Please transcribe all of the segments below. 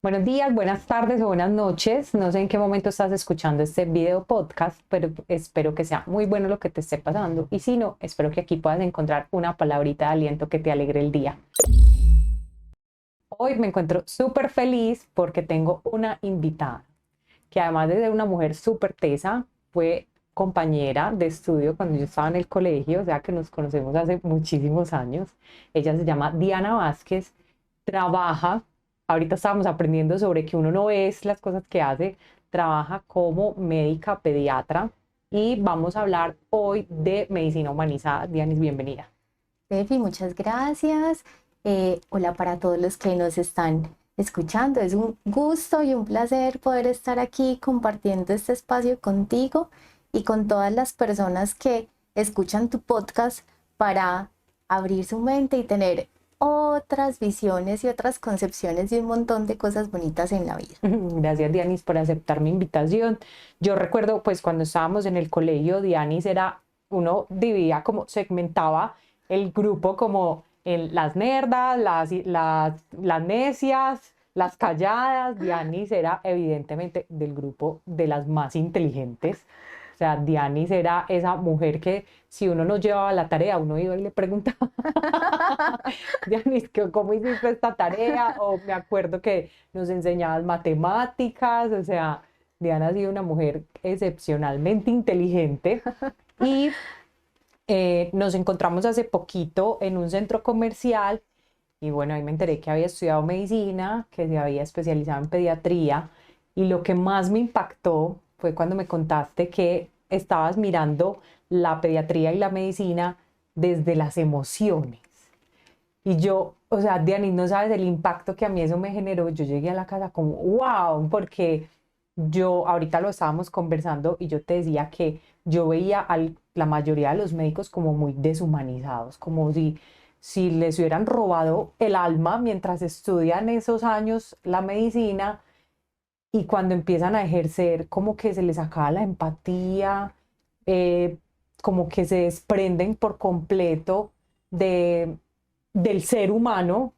Buenos días, buenas tardes o buenas noches. No sé en qué momento estás escuchando este video podcast, pero espero que sea muy bueno lo que te esté pasando. Y si no, espero que aquí puedas encontrar una palabrita de aliento que te alegre el día. Hoy me encuentro súper feliz porque tengo una invitada que además de ser una mujer súper tesa, fue compañera de estudio cuando yo estaba en el colegio, o sea que nos conocemos hace muchísimos años. Ella se llama Diana Vázquez, trabaja, ahorita estábamos aprendiendo sobre que uno no es las cosas que hace, trabaja como médica pediatra y vamos a hablar hoy de medicina humanizada. Dianis, bienvenida. Steffi, muchas gracias. Hola para todos los que nos están escuchando. Es un gusto y un placer poder estar aquí compartiendo este espacio contigo y con todas las personas que escuchan tu podcast para abrir su mente y tener otras visiones y otras concepciones de un montón de cosas bonitas en la vida. Gracias, Dianis, por aceptar mi invitación. Yo recuerdo, pues, cuando estábamos en el colegio, Dianis era, uno dividía como, segmentaba el grupo como en las nerdas, las necias, las calladas. Dianis era evidentemente del grupo de las más inteligentes. O sea, Dianis era esa mujer que si uno no llevaba la tarea, uno iba y le preguntaba, Dianis, ¿cómo hiciste esta tarea? O me acuerdo que nos enseñabas matemáticas, o sea, Diana ha sido una mujer excepcionalmente inteligente y nos encontramos hace poquito en un centro comercial y bueno, ahí me enteré que había estudiado medicina, que se había especializado en pediatría y lo que más me impactó fue cuando me contaste que estabas mirando la pediatría y la medicina desde las emociones. Y yo, o sea, Dianis, no sabes el impacto que a mí eso me generó. Yo llegué a la casa como, wow, porque yo, ahorita lo estábamos conversando y yo te decía que yo veía a la mayoría de los médicos como muy deshumanizados, como si les hubieran robado el alma mientras estudian esos años la medicina y cuando empiezan a ejercer, como que se les acaba la empatía, eh, como que se desprenden por completo de, del ser humano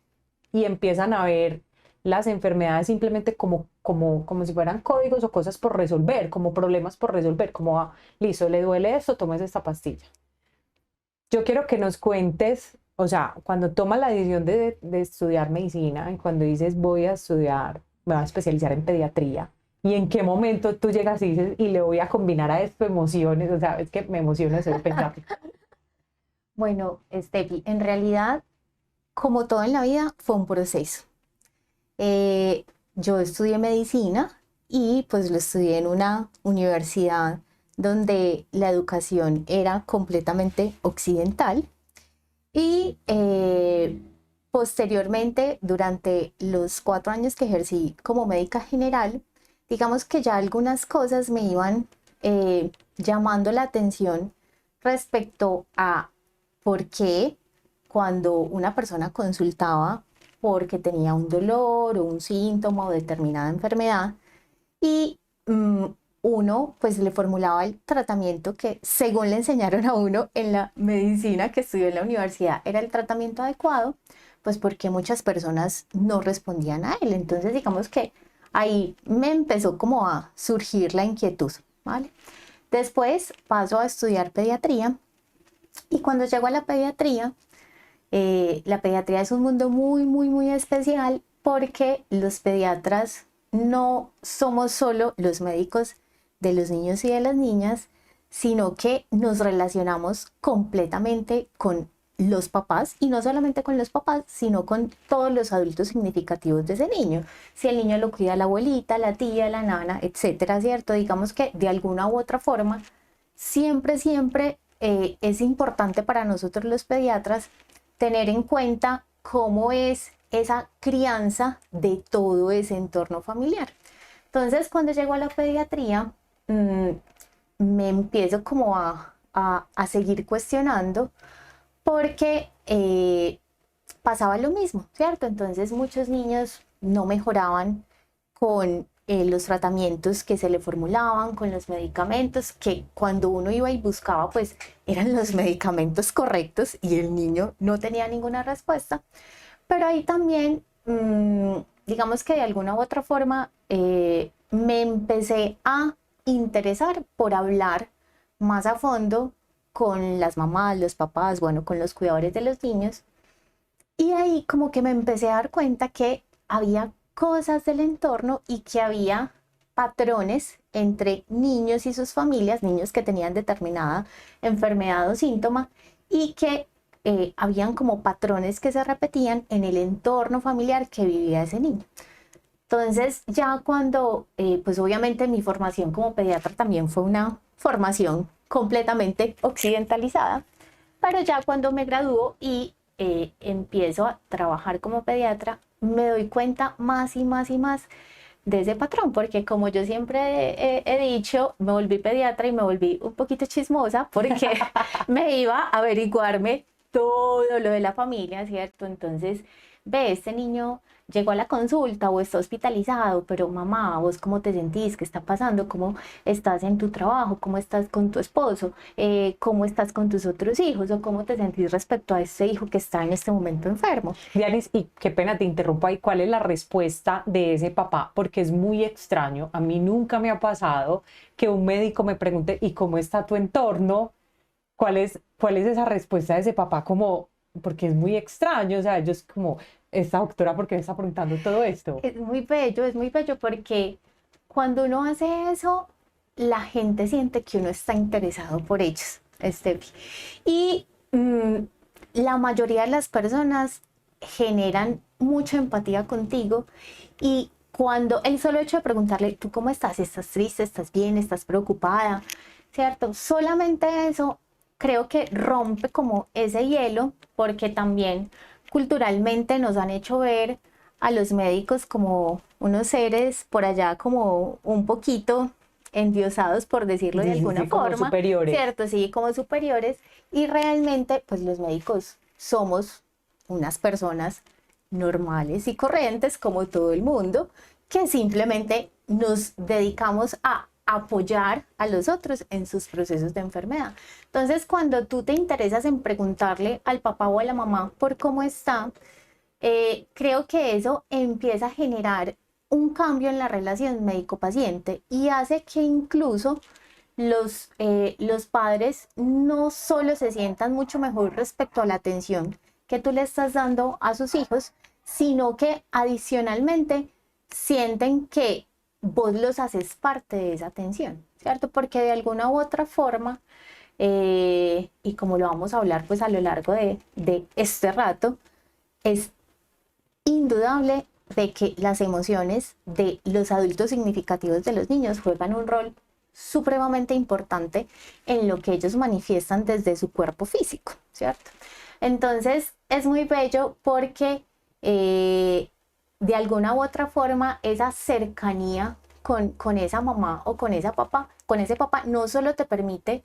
y empiezan a ver las enfermedades simplemente como si fueran códigos o cosas por resolver, como problemas por resolver, como, listo, le duele esto, tomes esta pastilla. Yo quiero que nos cuentes, o sea, cuando tomas la decisión de estudiar medicina y cuando dices voy a estudiar, me voy a especializar en pediatría, y en qué momento tú llegas y dices, y le voy a combinar a esto emociones, o sea, es que me emociona eso de pensar. Bueno, Steffi, en realidad, como todo en la vida, fue un proceso. Eh, yo estudié medicina y pues lo estudié en una universidad donde la educación era completamente occidental y posteriormente, durante los 4 años que ejercí como médica general, digamos que ya algunas cosas me iban llamando la atención respecto a por qué cuando una persona consultaba porque tenía un dolor o un síntoma o determinada enfermedad y uno pues le formulaba el tratamiento que según le enseñaron a uno en la medicina que estudió en la universidad era el tratamiento adecuado, pues porque muchas personas no respondían a él. Entonces digamos que ahí me empezó como a surgir la inquietud, ¿vale? Después paso a estudiar pediatría y cuando llego a la pediatría es un mundo muy, muy, muy especial porque los pediatras no somos solo los médicos de los niños y de las niñas, sino que nos relacionamos completamente con los papás y no solamente con los papás, sino con todos los adultos significativos de ese niño. Si el niño lo cuida la abuelita, la tía, la nana, etcétera, ¿cierto? Digamos que de alguna u otra forma, siempre, siempre es importante para nosotros los pediatras tener en cuenta cómo es esa crianza de todo ese entorno familiar. Entonces, cuando llego a la pediatría, me empiezo como a seguir cuestionando porque pasaba lo mismo, ¿cierto? Entonces, muchos niños no mejoraban con los tratamientos que se le formulaban, con los medicamentos, que cuando uno iba y buscaba, pues eran los medicamentos correctos y el niño no tenía ninguna respuesta. Pero ahí también, digamos que de alguna u otra forma me empecé a interesar por hablar más a fondo con las mamás, los papás, bueno, con los cuidadores de los niños. Y ahí como que me empecé a dar cuenta que había cosas del entorno y que había patrones entre niños y sus familias, niños que tenían determinada enfermedad o síntoma, y que habían como patrones que se repetían en el entorno familiar que vivía ese niño. Entonces ya cuando, pues obviamente mi formación como pediatra también fue una formación completamente occidentalizada, pero ya cuando me gradúo y empiezo a trabajar como pediatra, me doy cuenta más y más y más de ese patrón, porque como yo siempre he dicho, me volví pediatra y me volví un poquito chismosa porque me iba a averiguarme todo lo de la familia, ¿cierto? Entonces, ve, este niño llegó a la consulta o está hospitalizado, pero mamá, ¿vos cómo te sentís? ¿Qué está pasando? ¿Cómo estás en tu trabajo? ¿Cómo estás con tu esposo? ¿Cómo estás con tus otros hijos? ¿O cómo te sentís respecto a ese hijo que está en este momento enfermo? Dianis, y qué pena te interrumpo ahí, ¿cuál es la respuesta de ese papá? Porque es muy extraño, a mí nunca me ha pasado que un médico me pregunte, ¿y cómo está tu entorno? ¿Cuál es esa respuesta de ese papá? Como, porque es muy extraño, o sea, ellos como, esta doctora, ¿por qué me está preguntando todo esto? Es muy bello porque cuando uno hace eso, la gente siente que uno está interesado por ellos, Steffi. Y la mayoría de las personas generan mucha empatía contigo y cuando el solo hecho de preguntarle, ¿tú cómo estás? ¿Estás triste? ¿Estás bien? ¿Estás preocupada? ¿Cierto? Solamente eso creo que rompe como ese hielo porque también culturalmente nos han hecho ver a los médicos como unos seres por allá como un poquito endiosados, por decirlo de Sí, sí, alguna sí, como forma, superiores. ¿cierto? Sí, como superiores. Y realmente, pues los médicos somos unas personas normales y corrientes como todo el mundo, que simplemente nos dedicamos a apoyar a los otros en sus procesos de enfermedad. Entonces, cuando tú te interesas en preguntarle al papá o a la mamá por cómo está, creo que eso empieza a generar un cambio en la relación médico-paciente y hace que incluso los padres no solo se sientan mucho mejor respecto a la atención que tú le estás dando a sus hijos, sino que adicionalmente sienten que vos los haces parte de esa atención, ¿cierto? Porque de alguna u otra forma, y como lo vamos a hablar pues a lo largo de este rato, es indudable de que las emociones de los adultos significativos de los niños juegan un rol supremamente importante en lo que ellos manifiestan desde su cuerpo físico, ¿cierto? Entonces es muy bello porque de alguna u otra forma esa cercanía con esa mamá o con ese papá no solo te permite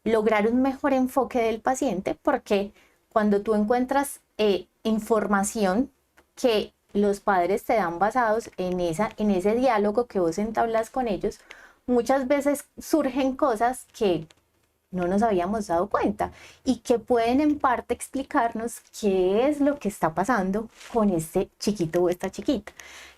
lograr un mejor enfoque del paciente, porque cuando tú encuentras información que los padres te dan basados en ese diálogo que vos entablas con ellos, muchas veces surgen cosas que no nos habíamos dado cuenta y que pueden en parte explicarnos qué es lo que está pasando con este chiquito o esta chiquita.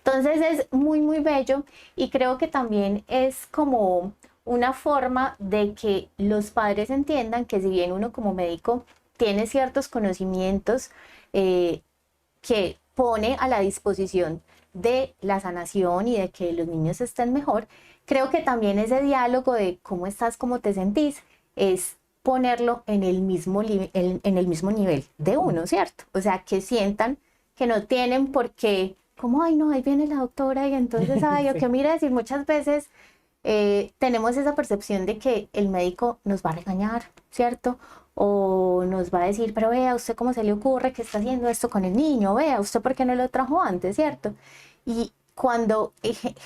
Entonces es muy, muy bello y creo que también es como una forma de que los padres entiendan que si bien uno como médico tiene ciertos conocimientos que pone a la disposición de la sanación y de que los niños estén mejor, creo que también ese diálogo de cómo estás, cómo te sentís, es ponerlo en el mismo nivel de uno, ¿cierto? O sea, que sientan que no tienen por qué, como, ay, no, ahí viene la doctora y entonces, ay, o que mira, decir, muchas veces tenemos esa percepción de que el médico nos va a regañar, ¿cierto? O nos va a decir, pero vea, ¿usted cómo se le ocurre que está haciendo esto con el niño? Vea, ¿usted por qué no lo trajo antes, ¿cierto? Y cuando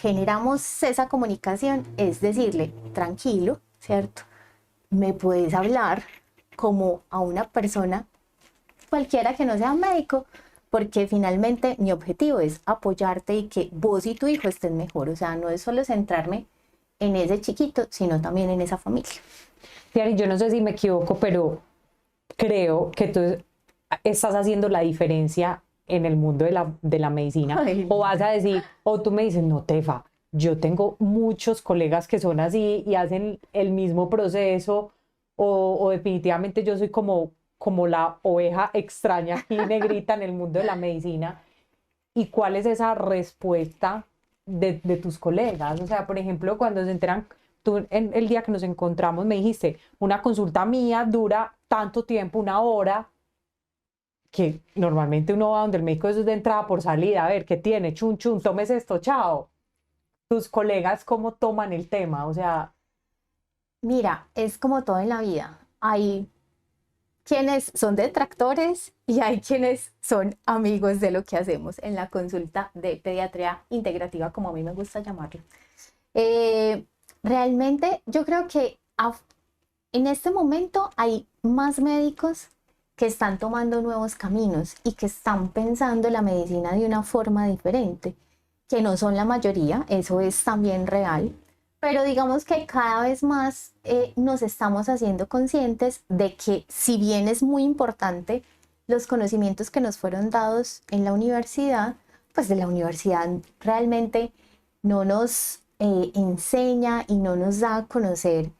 generamos esa comunicación, es decirle, tranquilo, ¿cierto? Me puedes hablar como a una persona, cualquiera que no sea médico, porque finalmente mi objetivo es apoyarte y que vos y tu hijo estén mejor. O sea, no es solo centrarme en ese chiquito, sino también en esa familia. Diari, yo no sé si me equivoco, pero creo que tú estás haciendo la diferencia en el mundo de la medicina? Ay, O vas a decir, o tú me dices, no, Tefa, yo tengo muchos colegas que son así y hacen el mismo proceso, o definitivamente yo soy como la oveja extraña aquí negrita en el mundo de la medicina. ¿Y cuál es esa respuesta de tus colegas? O sea, por ejemplo, cuando se enteran, tú en el día que nos encontramos me dijiste, una consulta mía dura tanto tiempo, una hora, que normalmente uno va donde el médico eso es de entrada por salida, a ver, ¿qué tiene? Chun, chun, tomes esto, chao. Tus colegas, ¿cómo toman el tema? O sea, mira, es como todo en la vida. Hay quienes son detractores y hay quienes son amigos de lo que hacemos en la consulta de pediatría integrativa, como a mí me gusta llamarlo. Eh, Realmente yo creo que en este momento hay más médicos que están tomando nuevos caminos y que están pensando la medicina de una forma diferente, que no son la mayoría, eso es también real, pero digamos que cada vez más nos estamos haciendo conscientes de que si bien es muy importante los conocimientos que nos fueron dados en la universidad, pues de la universidad realmente no nos enseña y no nos da a conocer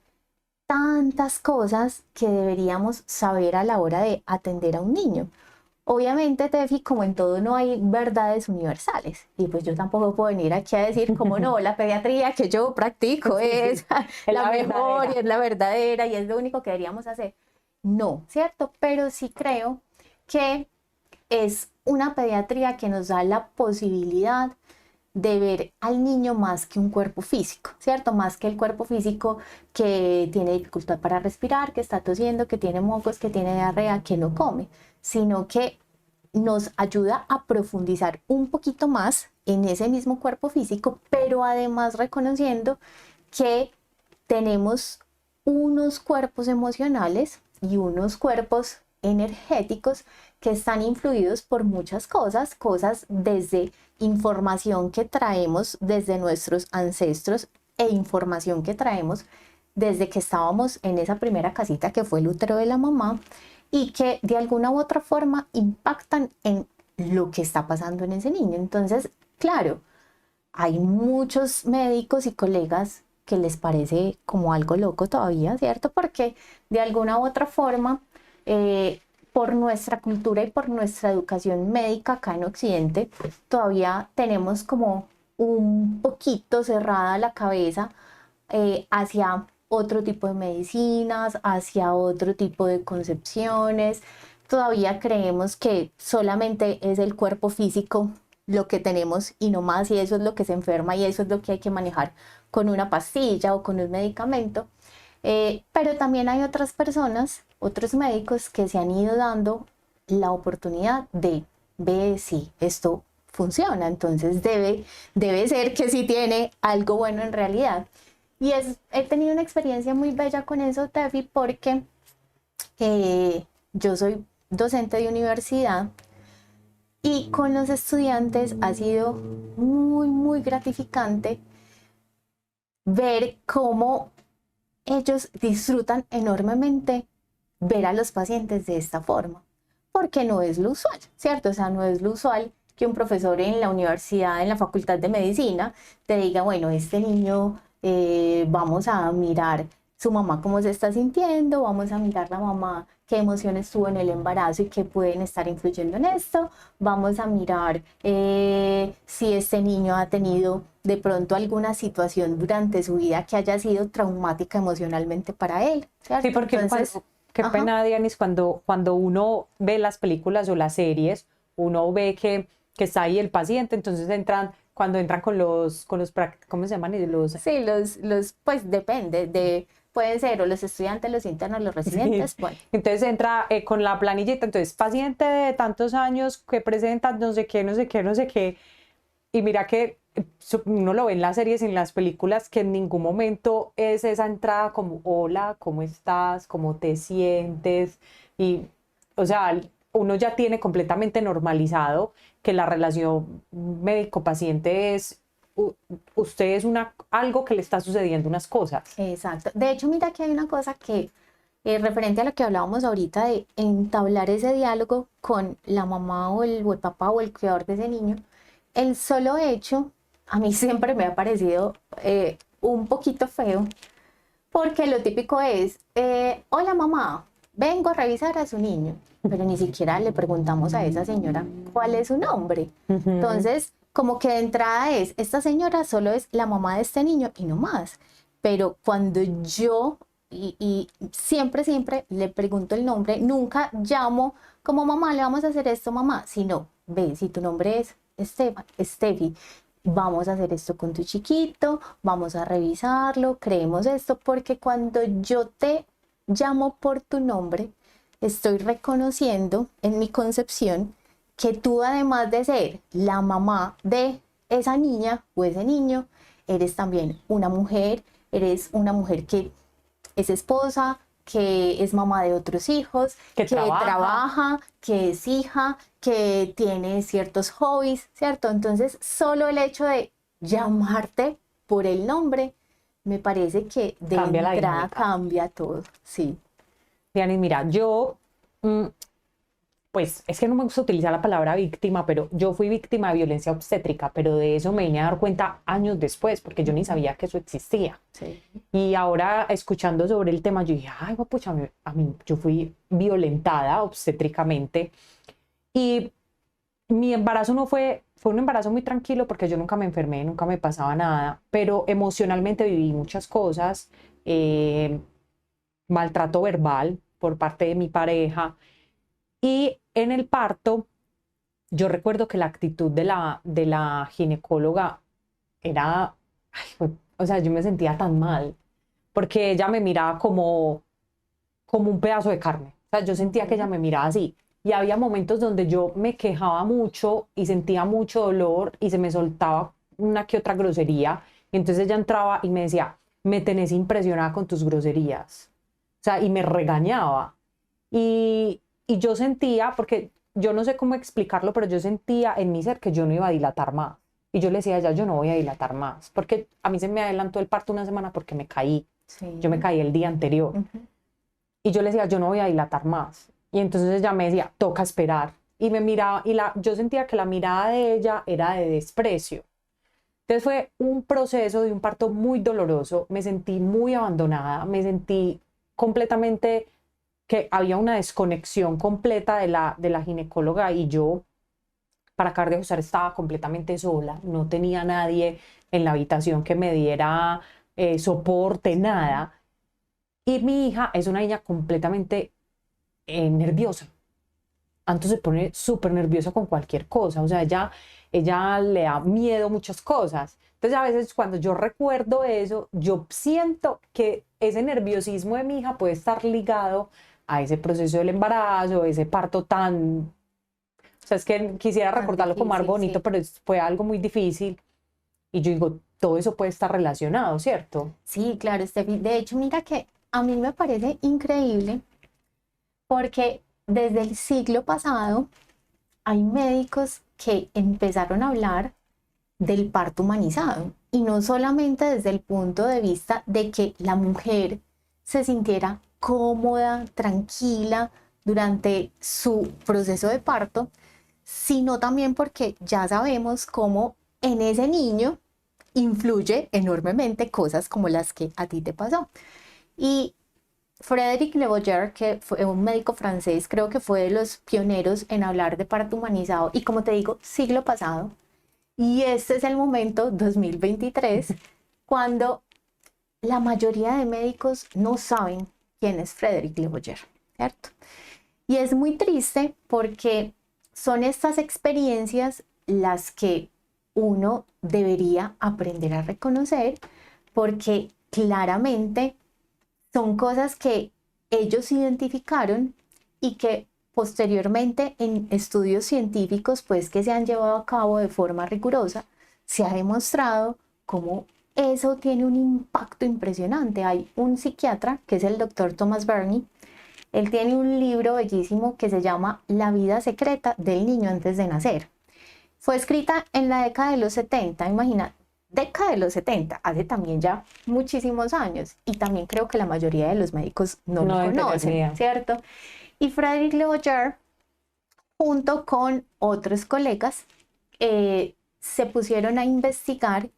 tantas cosas que deberíamos saber a la hora de atender a un niño. Obviamente, Tefi, como en todo, no hay verdades universales. Y pues yo tampoco puedo venir aquí a decir, como no, la pediatría que yo practico es es la la mejor y verdadera. es la verdadera y es lo único que deberíamos hacer. No, ¿cierto? Pero sí creo que es una pediatría que nos da la posibilidad de ver al niño más que un cuerpo físico, ¿cierto? Más que el cuerpo físico que tiene dificultad para respirar, que está tosiendo, que tiene mocos, que tiene diarrea, que no come, sino que nos ayuda a profundizar un poquito más en ese mismo cuerpo físico, pero además reconociendo que tenemos unos cuerpos emocionales y unos cuerpos energéticos que están influidos por muchas cosas, cosas desde información que traemos desde nuestros ancestros e información que traemos desde que estábamos en esa primera casita que fue el útero de la mamá y que de alguna u otra forma impactan en lo que está pasando en ese niño. Entonces, claro, hay muchos médicos y colegas que les parece como algo loco todavía, ¿cierto? Porque de alguna u otra forma, por nuestra cultura y por nuestra educación médica acá en Occidente, todavía tenemos como un poquito cerrada la cabeza hacia otro tipo de medicinas, hacia otro tipo de concepciones. Todavía creemos que solamente es el cuerpo físico lo que tenemos y no más, y eso es lo que se enferma y eso es lo que hay que manejar con una pastilla o con un medicamento. Pero también hay otras personas, otros médicos que se han ido dando la oportunidad de ver si esto funciona, entonces debe ser que sí tiene algo bueno en realidad. Y he tenido una experiencia muy bella con eso, Tefi, porque yo soy docente de universidad y con los estudiantes ha sido muy, muy gratificante ver cómo ellos disfrutan enormemente ver a los pacientes de esta forma, porque no es lo usual, ¿cierto? O sea, no es lo usual que un profesor en la universidad, en la facultad de medicina, te diga, bueno, este niño, vamos a mirar su mamá cómo se está sintiendo, vamos a mirar la mamá qué emociones tuvo en el embarazo y qué pueden estar influyendo en esto, vamos a mirar si este niño ha tenido de pronto alguna situación durante su vida que haya sido traumática emocionalmente para él, ¿cierto? Sí, porque Entonces, qué ajá, pena, Dianis, cuando uno ve las películas o las series, uno ve que está ahí el paciente, entonces cuando entran ¿cómo se llaman? Y sí, pues depende pueden ser o los estudiantes, los internos, los sí. residentes, bueno. Entonces entra con la planillita, entonces paciente de tantos años que presenta no sé qué, no sé qué, no sé qué. Y mira que uno lo ve en las series y en las películas que en ningún momento es esa entrada como, hola, ¿cómo estás? ¿Cómo te sientes? Y, o sea, uno ya tiene completamente normalizado que la relación médico-paciente es, usted es algo que le está sucediendo, unas cosas. Exacto. De hecho, mira que hay una cosa que referente a lo que hablábamos ahorita de entablar ese diálogo con la mamá o el papá o el cuidador de ese niño, el solo hecho a mí siempre me ha parecido un poquito feo, porque lo típico es, hola mamá, vengo a revisar a su niño, pero ni siquiera le preguntamos a esa señora cuál es su nombre. Entonces, como que de entrada es, esta señora solo es la mamá de este niño y no más. Pero cuando yo, y siempre, siempre le pregunto el nombre, nunca llamo como mamá, le vamos a hacer esto, mamá, sino, ve, si tu nombre es Estefi, vamos a hacer esto con tu chiquito, vamos a revisarlo, creemos esto, porque cuando yo te llamo por tu nombre, estoy reconociendo en mi concepción que tú, además de ser la mamá de esa niña o ese niño, eres también una mujer, eres una mujer que es esposa, que es mamá de otros hijos, que trabaja, que es hija, que tiene ciertos hobbies, ¿cierto? Entonces, solo el hecho de llamarte por el nombre, me parece que de entrada cambia todo, sí. Diana, mira, yo, pues es que no me gusta utilizar la palabra víctima, pero yo fui víctima de violencia obstétrica, pero de eso me vine a dar cuenta años después, porque yo ni sabía que eso existía. Sí. Y ahora, escuchando sobre el tema, yo dije, ay, pucha, a mí, yo fui violentada obstétricamente. Y mi embarazo fue un embarazo muy tranquilo porque yo nunca me enfermé, nunca me pasaba nada, pero emocionalmente viví muchas cosas, maltrato verbal por parte de mi pareja. Y en el parto, yo recuerdo que la actitud de la ginecóloga era, o sea, yo me sentía tan mal, porque ella me miraba como un pedazo de carne. O sea, yo sentía que ella me miraba así. Y había momentos donde yo me quejaba mucho y sentía mucho dolor y se me soltaba una que otra grosería. Y entonces ella entraba y me decía, me tenés impresionada con tus groserías. O sea, y me regañaba. Y yo sentía, porque yo no sé cómo explicarlo, pero yo sentía en mi ser que yo no iba a dilatar más. Y yo le decía a ella, yo no voy a dilatar más. Porque a mí se me adelantó el parto una semana porque me caí. Sí. Yo me caí el día anterior. Y yo le decía, yo no voy a dilatar más. Y entonces ella me decía, toca esperar. Y me miraba, y yo sentía que la mirada de ella era de desprecio. Entonces fue un proceso de un parto muy doloroso. Me sentí muy abandonada, me sentí completamente que había una desconexión completa de la ginecóloga y yo, para acabar de ajustar, estaba completamente sola. No tenía nadie en la habitación que me diera soporte, nada. Y mi hija es una niña completamente nerviosa. Antes se pone súper nerviosa con cualquier cosa. O sea, ella le da miedo a muchas cosas. Entonces, a veces cuando yo recuerdo eso, yo siento que ese nerviosismo de mi hija puede estar ligado a ese proceso del embarazo, ese parto tan... O sea, es que quisiera recordarlo como algo bonito, sí, pero fue algo muy difícil. Y yo digo, todo eso puede estar relacionado, ¿cierto? Sí, claro, Steffi. De hecho, mira que a mí me parece increíble porque desde el siglo pasado hay médicos que empezaron a hablar del parto humanizado y no solamente desde el punto de vista de que la mujer se sintiera cómoda, tranquila durante su proceso de parto, sino también porque ya sabemos cómo en ese niño influye enormemente cosas como las que a ti te pasó. Y Frédéric Le Boyer, que fue un médico francés, creo que fue de los pioneros en hablar de parto humanizado y, como te digo, siglo pasado. Y este es el momento, 2023, cuando la mayoría de médicos no saben quién es Frédéric Le Boyer, ¿cierto? Y es muy triste porque son estas experiencias las que uno debería aprender a reconocer, porque claramente son cosas que ellos identificaron y que posteriormente en estudios científicos, pues, que se han llevado a cabo de forma rigurosa, se ha demostrado cómo eso tiene un impacto impresionante. Hay un psiquiatra que es el doctor Thomas Burney. Él tiene un libro bellísimo que se llama La vida secreta del niño antes de nacer. Fue escrita en la década de los 70, imagina, década de los 70, hace también ya muchísimos años, y también creo que la mayoría de los médicos no lo conocen, ¿cierto? Y Frederick Leoyer, junto con otros colegas, se pusieron a investigar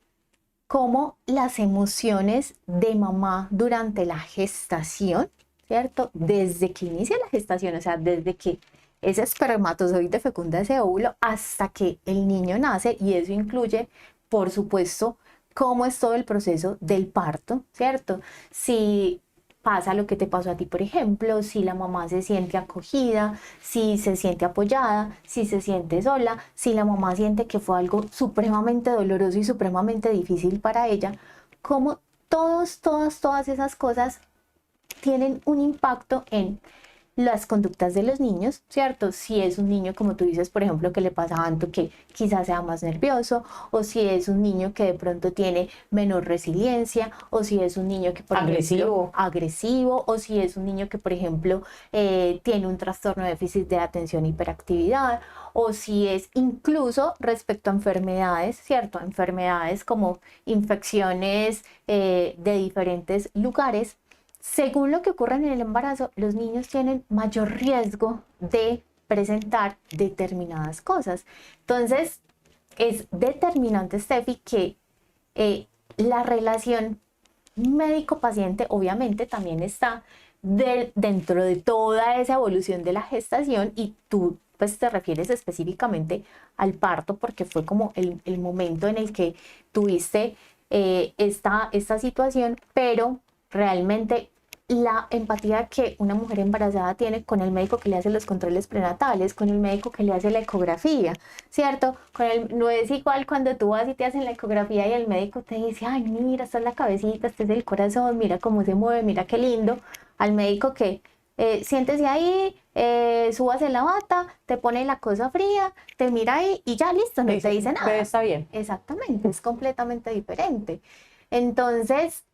cómo las emociones de mamá durante la gestación, ¿cierto? Desde que inicia la gestación, o sea, desde que ese espermatozoide fecunda ese óvulo hasta que el niño nace, y eso incluye, por supuesto, cómo es todo el proceso del parto, ¿cierto? Si pasa lo que te pasó a ti, por ejemplo, si la mamá se siente acogida, si se siente apoyada, si se siente sola, si la mamá siente que fue algo supremamente doloroso y supremamente difícil para ella, cómo todas esas cosas tienen un impacto en las conductas de los niños, ¿cierto? Si es un niño, como tú dices, por ejemplo, que le pasa algo, que quizás sea más nervioso, o si es un niño que de pronto tiene menor resiliencia, o si es un niño que, por ejemplo, agresivo, o si es un niño que, por ejemplo, tiene un trastorno de déficit de atención e hiperactividad, o si es incluso respecto a enfermedades, ¿cierto? Enfermedades como infecciones de diferentes lugares. Según lo que ocurre en el embarazo, los niños tienen mayor riesgo de presentar determinadas cosas. Entonces, es determinante, Steffi, que la relación médico-paciente obviamente también está dentro de toda esa evolución de la gestación, y tú pues te refieres específicamente al parto porque fue como el momento en el que tuviste esta situación, pero realmente la empatía que una mujer embarazada tiene con el médico que le hace los controles prenatales, con el médico que le hace la ecografía, ¿cierto? No es igual cuando tú vas y te hacen la ecografía y el médico te dice, ay, mira, esta es la cabecita, este es el corazón, mira cómo se mueve, mira qué lindo, al médico que siéntese ahí, súbase la bata, te pone la cosa fría, te mira ahí y ya listo, no te dice nada. Pero está bien. Exactamente, es completamente diferente. Entonces,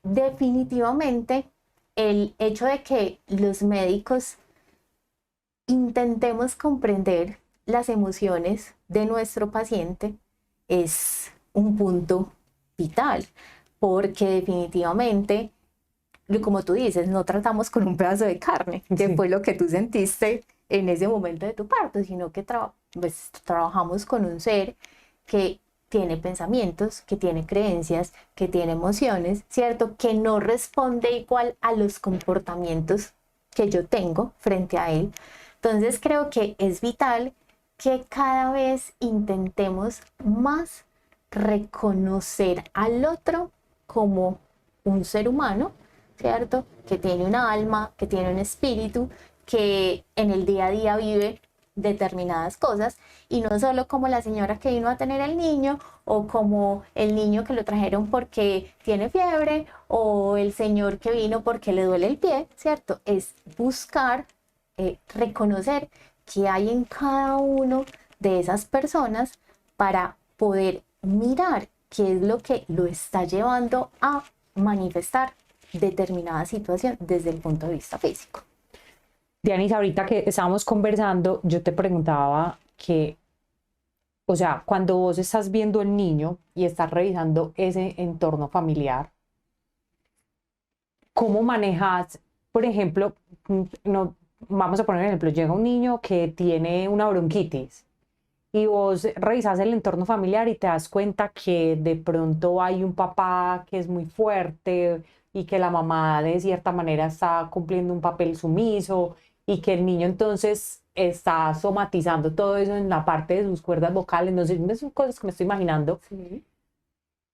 definitivamente el hecho de que los médicos intentemos comprender las emociones de nuestro paciente es un punto vital, porque definitivamente, como tú dices, no tratamos con un pedazo de carne, que fue lo que tú sentiste en ese momento de tu parto, sino que pues, trabajamos con un ser que tiene pensamientos, que tiene creencias, que tiene emociones, ¿cierto? Que no responde igual a los comportamientos que yo tengo frente a él. Entonces creo que es vital que cada vez intentemos más reconocer al otro como un ser humano, ¿cierto? Que tiene una alma, que tiene un espíritu, que en el día a día vive determinadas cosas, y no solo como la señora que vino a tener el niño, o como el niño que lo trajeron porque tiene fiebre, o el señor que vino porque le duele el pie, ¿cierto? Es buscar reconocer qué hay en cada uno de esas personas para poder mirar qué es lo que lo está llevando a manifestar determinada situación desde el punto de vista físico. Dianis, ahorita que estábamos conversando, yo te preguntaba que, o sea, cuando vos estás viendo el niño y estás revisando ese entorno familiar, ¿cómo manejas, por ejemplo, no, vamos a poner un ejemplo, llega un niño que tiene una bronquitis y vos revisas el entorno familiar y te das cuenta que de pronto hay un papá que es muy fuerte y que la mamá de cierta manera está cumpliendo un papel sumiso, y que el niño entonces está somatizando todo eso en la parte de sus cuerdas vocales, no sé, son cosas que me estoy imaginando. Sí.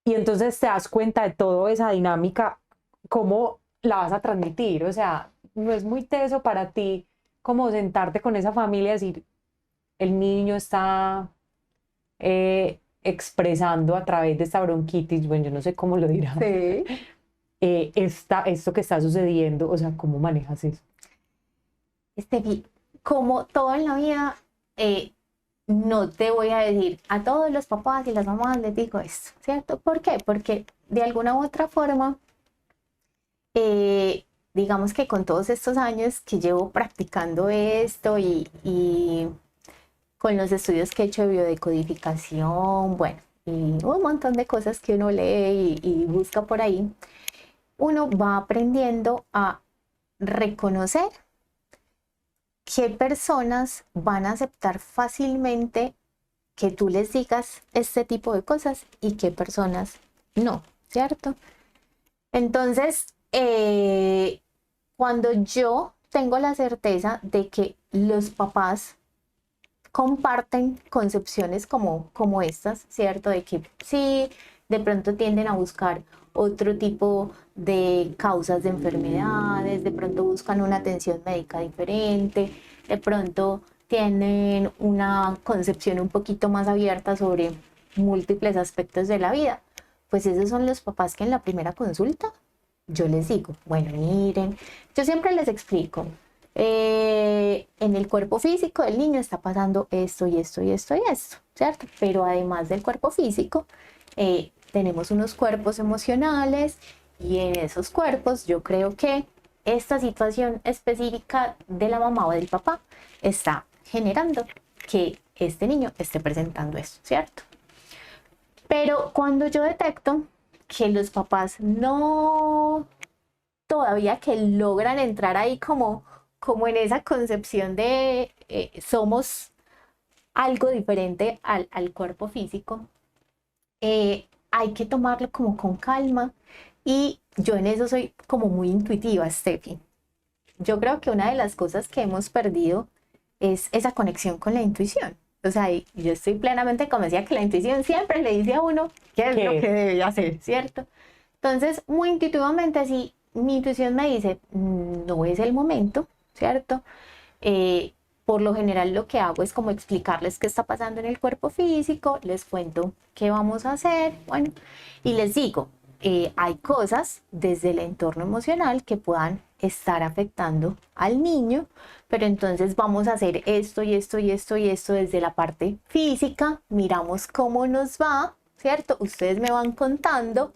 Y entonces te das cuenta de toda esa dinámica, cómo la vas a transmitir. O sea, no es muy teso para ti como sentarte con esa familia y decir, el niño está expresando a través de esta bronquitis, bueno, yo no sé cómo lo dirá, Sí. esto que está sucediendo, o sea, ¿cómo manejas eso? Como todo en la vida, no te voy a decir a todos los papás y las mamás les digo esto, ¿cierto? ¿Por qué? Porque de alguna u otra forma, digamos que con todos estos años que llevo practicando esto y con los estudios que he hecho de biodecodificación, bueno, y un montón de cosas que uno lee y busca por ahí, uno va aprendiendo a reconocer qué personas van a aceptar fácilmente que tú les digas este tipo de cosas y qué personas no, ¿cierto? Entonces, cuando yo tengo la certeza de que los papás comparten concepciones como estas, ¿cierto? De que sí, de pronto tienden a buscar otro tipo de causas de enfermedades, de pronto buscan una atención médica diferente, de pronto tienen una concepción un poquito más abierta sobre múltiples aspectos de la vida. Pues esos son los papás que en la primera consulta yo les digo, bueno, miren, yo siempre les explico, en el cuerpo físico del niño está pasando esto y esto y esto y esto, ¿cierto? Pero además del cuerpo físico, tenemos unos cuerpos emocionales y en esos cuerpos yo creo que esta situación específica de la mamá o del papá está generando que este niño esté presentando esto, ¿cierto? Pero cuando yo detecto que los papás no todavía que logran entrar ahí como en esa concepción de somos algo diferente al cuerpo físico, hay que tomarlo como con calma y yo en eso soy como muy intuitiva, Steffi. Yo creo que una de las cosas que hemos perdido es esa conexión con la intuición. O sea, y yo estoy plenamente convencida que la intuición siempre le dice a uno qué es lo que debe hacer, ¿cierto? Entonces, muy intuitivamente, si mi intuición me dice, no es el momento, ¿cierto? Por lo general lo que hago es como explicarles qué está pasando en el cuerpo físico, les cuento qué vamos a hacer, bueno, y les digo, hay cosas desde el entorno emocional que puedan estar afectando al niño, pero entonces vamos a hacer esto y esto y esto y esto desde la parte física, miramos cómo nos va, ¿cierto? Ustedes me van contando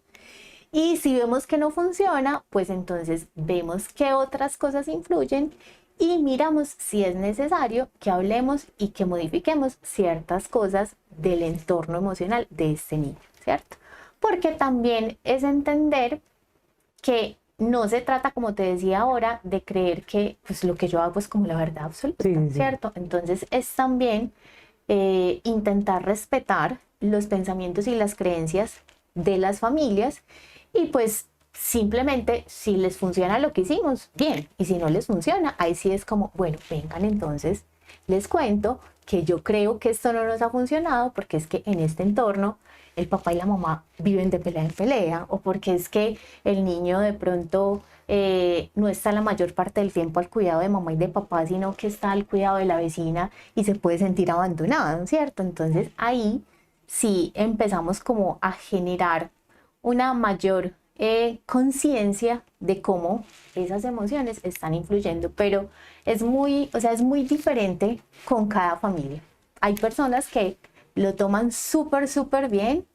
y si vemos que no funciona, pues entonces vemos qué otras cosas influyen y miramos si es necesario que hablemos y que modifiquemos ciertas cosas del entorno emocional de este niño, ¿cierto? Porque también es entender que no se trata, como te decía ahora, de creer que pues, lo que yo hago es como la verdad absoluta, sí, ¿cierto? Entonces es también intentar respetar los pensamientos y las creencias de las familias y pues simplemente si les funciona lo que hicimos, bien, y si no les funciona, ahí sí es como, bueno, vengan entonces, les cuento que yo creo que esto no nos ha funcionado porque es que en este entorno el papá y la mamá viven de pelea en pelea o porque es que el niño de pronto no está la mayor parte del tiempo al cuidado de mamá y de papá, sino que está al cuidado de la vecina y se puede sentir abandonado, ¿cierto? Entonces ahí sí empezamos como a generar una mayor conciencia de cómo esas emociones están influyendo, pero es muy, o sea, es muy diferente con cada familia. Hay personas que lo toman súper, súper bien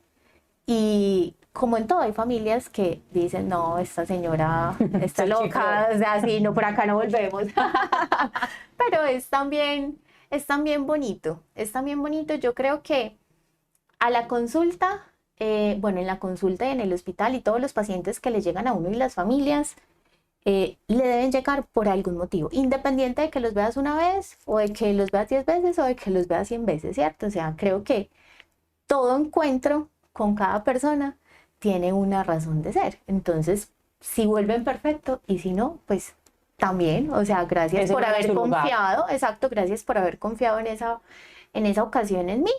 y como en todo hay familias que dicen, no, esta señora está loca, o sea, sí, no, por acá no volvemos. Pero es también bonito, es también bonito. Yo creo que a la consulta, bueno, en la consulta y en el hospital y todos los pacientes que le llegan a uno y las familias, le deben llegar por algún motivo, independiente de que los veas una vez o de que los veas 10 veces o de que los veas 100 veces, ¿cierto? O sea, creo que todo encuentro con cada persona tiene una razón de ser. Entonces, si vuelven perfecto y si no, pues también, o sea, gracias por haber confiado, exacto, gracias por haber confiado en esa ocasión en mí.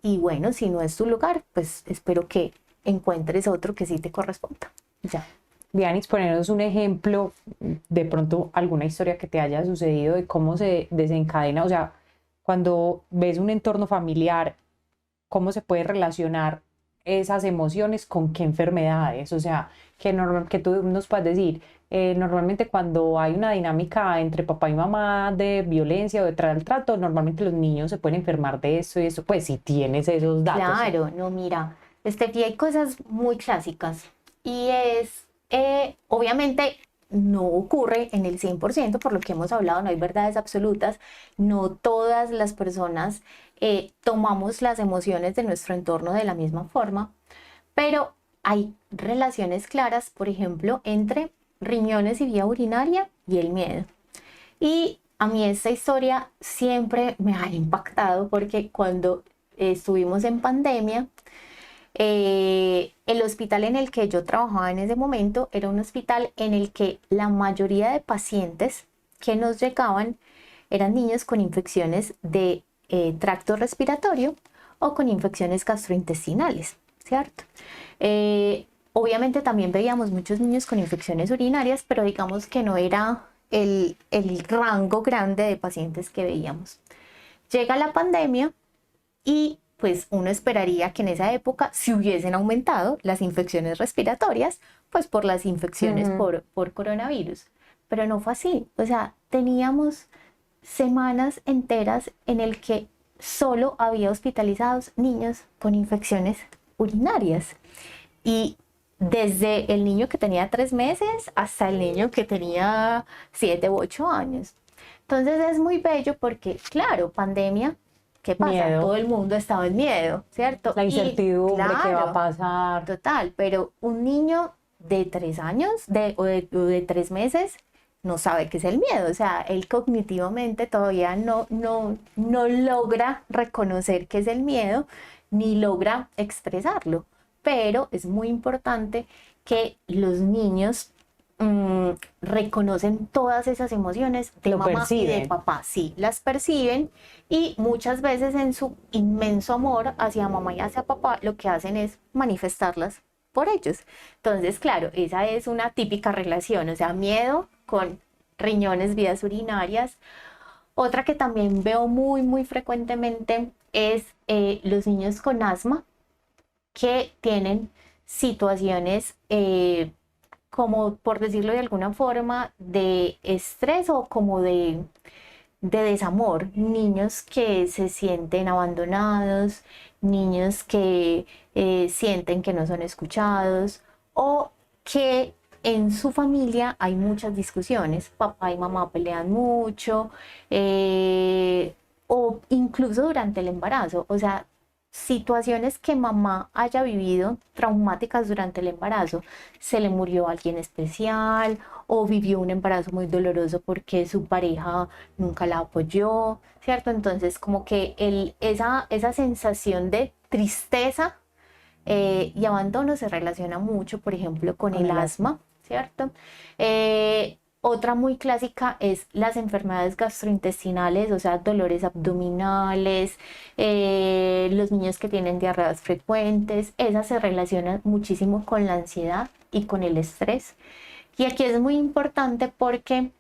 Y bueno, si no es tu lugar, pues espero que encuentres otro que sí te corresponda. Ya. Dianis, ponernos un ejemplo, de pronto alguna historia que te haya sucedido de cómo se desencadena, o sea, cuando ves un entorno familiar, cómo se puede relacionar esas emociones con qué enfermedades, o sea, que tú nos puedes decir, normalmente cuando hay una dinámica entre papá y mamá de violencia o de trato, normalmente los niños se pueden enfermar de eso y eso, pues si tienes esos datos. Claro, no, mira, hay cosas muy clásicas y es, obviamente, no ocurre en el 100%, por lo que hemos hablado, no hay verdades absolutas, no todas las personas tomamos las emociones de nuestro entorno de la misma forma, pero hay relaciones claras, por ejemplo, entre riñones y vía urinaria y el miedo. Y a mí esta historia siempre me ha impactado porque cuando estuvimos en pandemia, el hospital en el que yo trabajaba en ese momento era un hospital en el que la mayoría de pacientes que nos llegaban eran niños con infecciones de tracto respiratorio o con infecciones gastrointestinales, ¿cierto? Obviamente también veíamos muchos niños con infecciones urinarias, pero digamos que no era el rango grande de pacientes que veíamos. Llega la pandemia y pues uno esperaría que en esa época se hubiesen aumentado las infecciones respiratorias, pues por las infecciones por coronavirus. Pero no fue así. O sea, teníamos semanas enteras en el que solo había hospitalizados niños con infecciones urinarias. Y desde el niño que tenía 3 meses hasta el niño que tenía 7 u 8 años. Entonces es muy bello porque, claro, pandemia, ¿qué pasa? Miedo. Todo el mundo estaba en miedo, ¿cierto? La incertidumbre, claro, qué va a pasar. Total, pero un niño de 3 años o de 3 meses no sabe qué es el miedo. O sea, él cognitivamente todavía no logra reconocer qué es el miedo ni logra expresarlo. Pero es muy importante que los niños reconocen todas esas emociones de Lo mamá y de perciben. papá. Sí, las perciben y muchas veces en su inmenso amor hacia mamá y hacia papá lo que hacen es manifestarlas por ellos. Entonces, claro, esa es una típica relación, o sea, miedo con riñones, vías urinarias. Otra que también veo muy frecuentemente es los niños con asma que tienen situaciones como, por decirlo de alguna forma, de estrés o como de desamor. Niños que se sienten abandonados, niños que sienten que no son escuchados o que en su familia hay muchas discusiones, papá y mamá pelean mucho, o incluso durante el embarazo. O sea, situaciones que mamá haya vivido traumáticas durante el embarazo, se le murió alguien especial o vivió un embarazo muy doloroso porque su pareja nunca la apoyó, ¿cierto? Entonces como que esa sensación de tristeza y abandono se relaciona mucho, por ejemplo, con el asma, ¿cierto? Otra muy clásica es las enfermedades gastrointestinales, o sea, dolores abdominales, los niños que tienen diarreas frecuentes, esas se relacionan muchísimo con la ansiedad y con el estrés. Y aquí es muy importante porque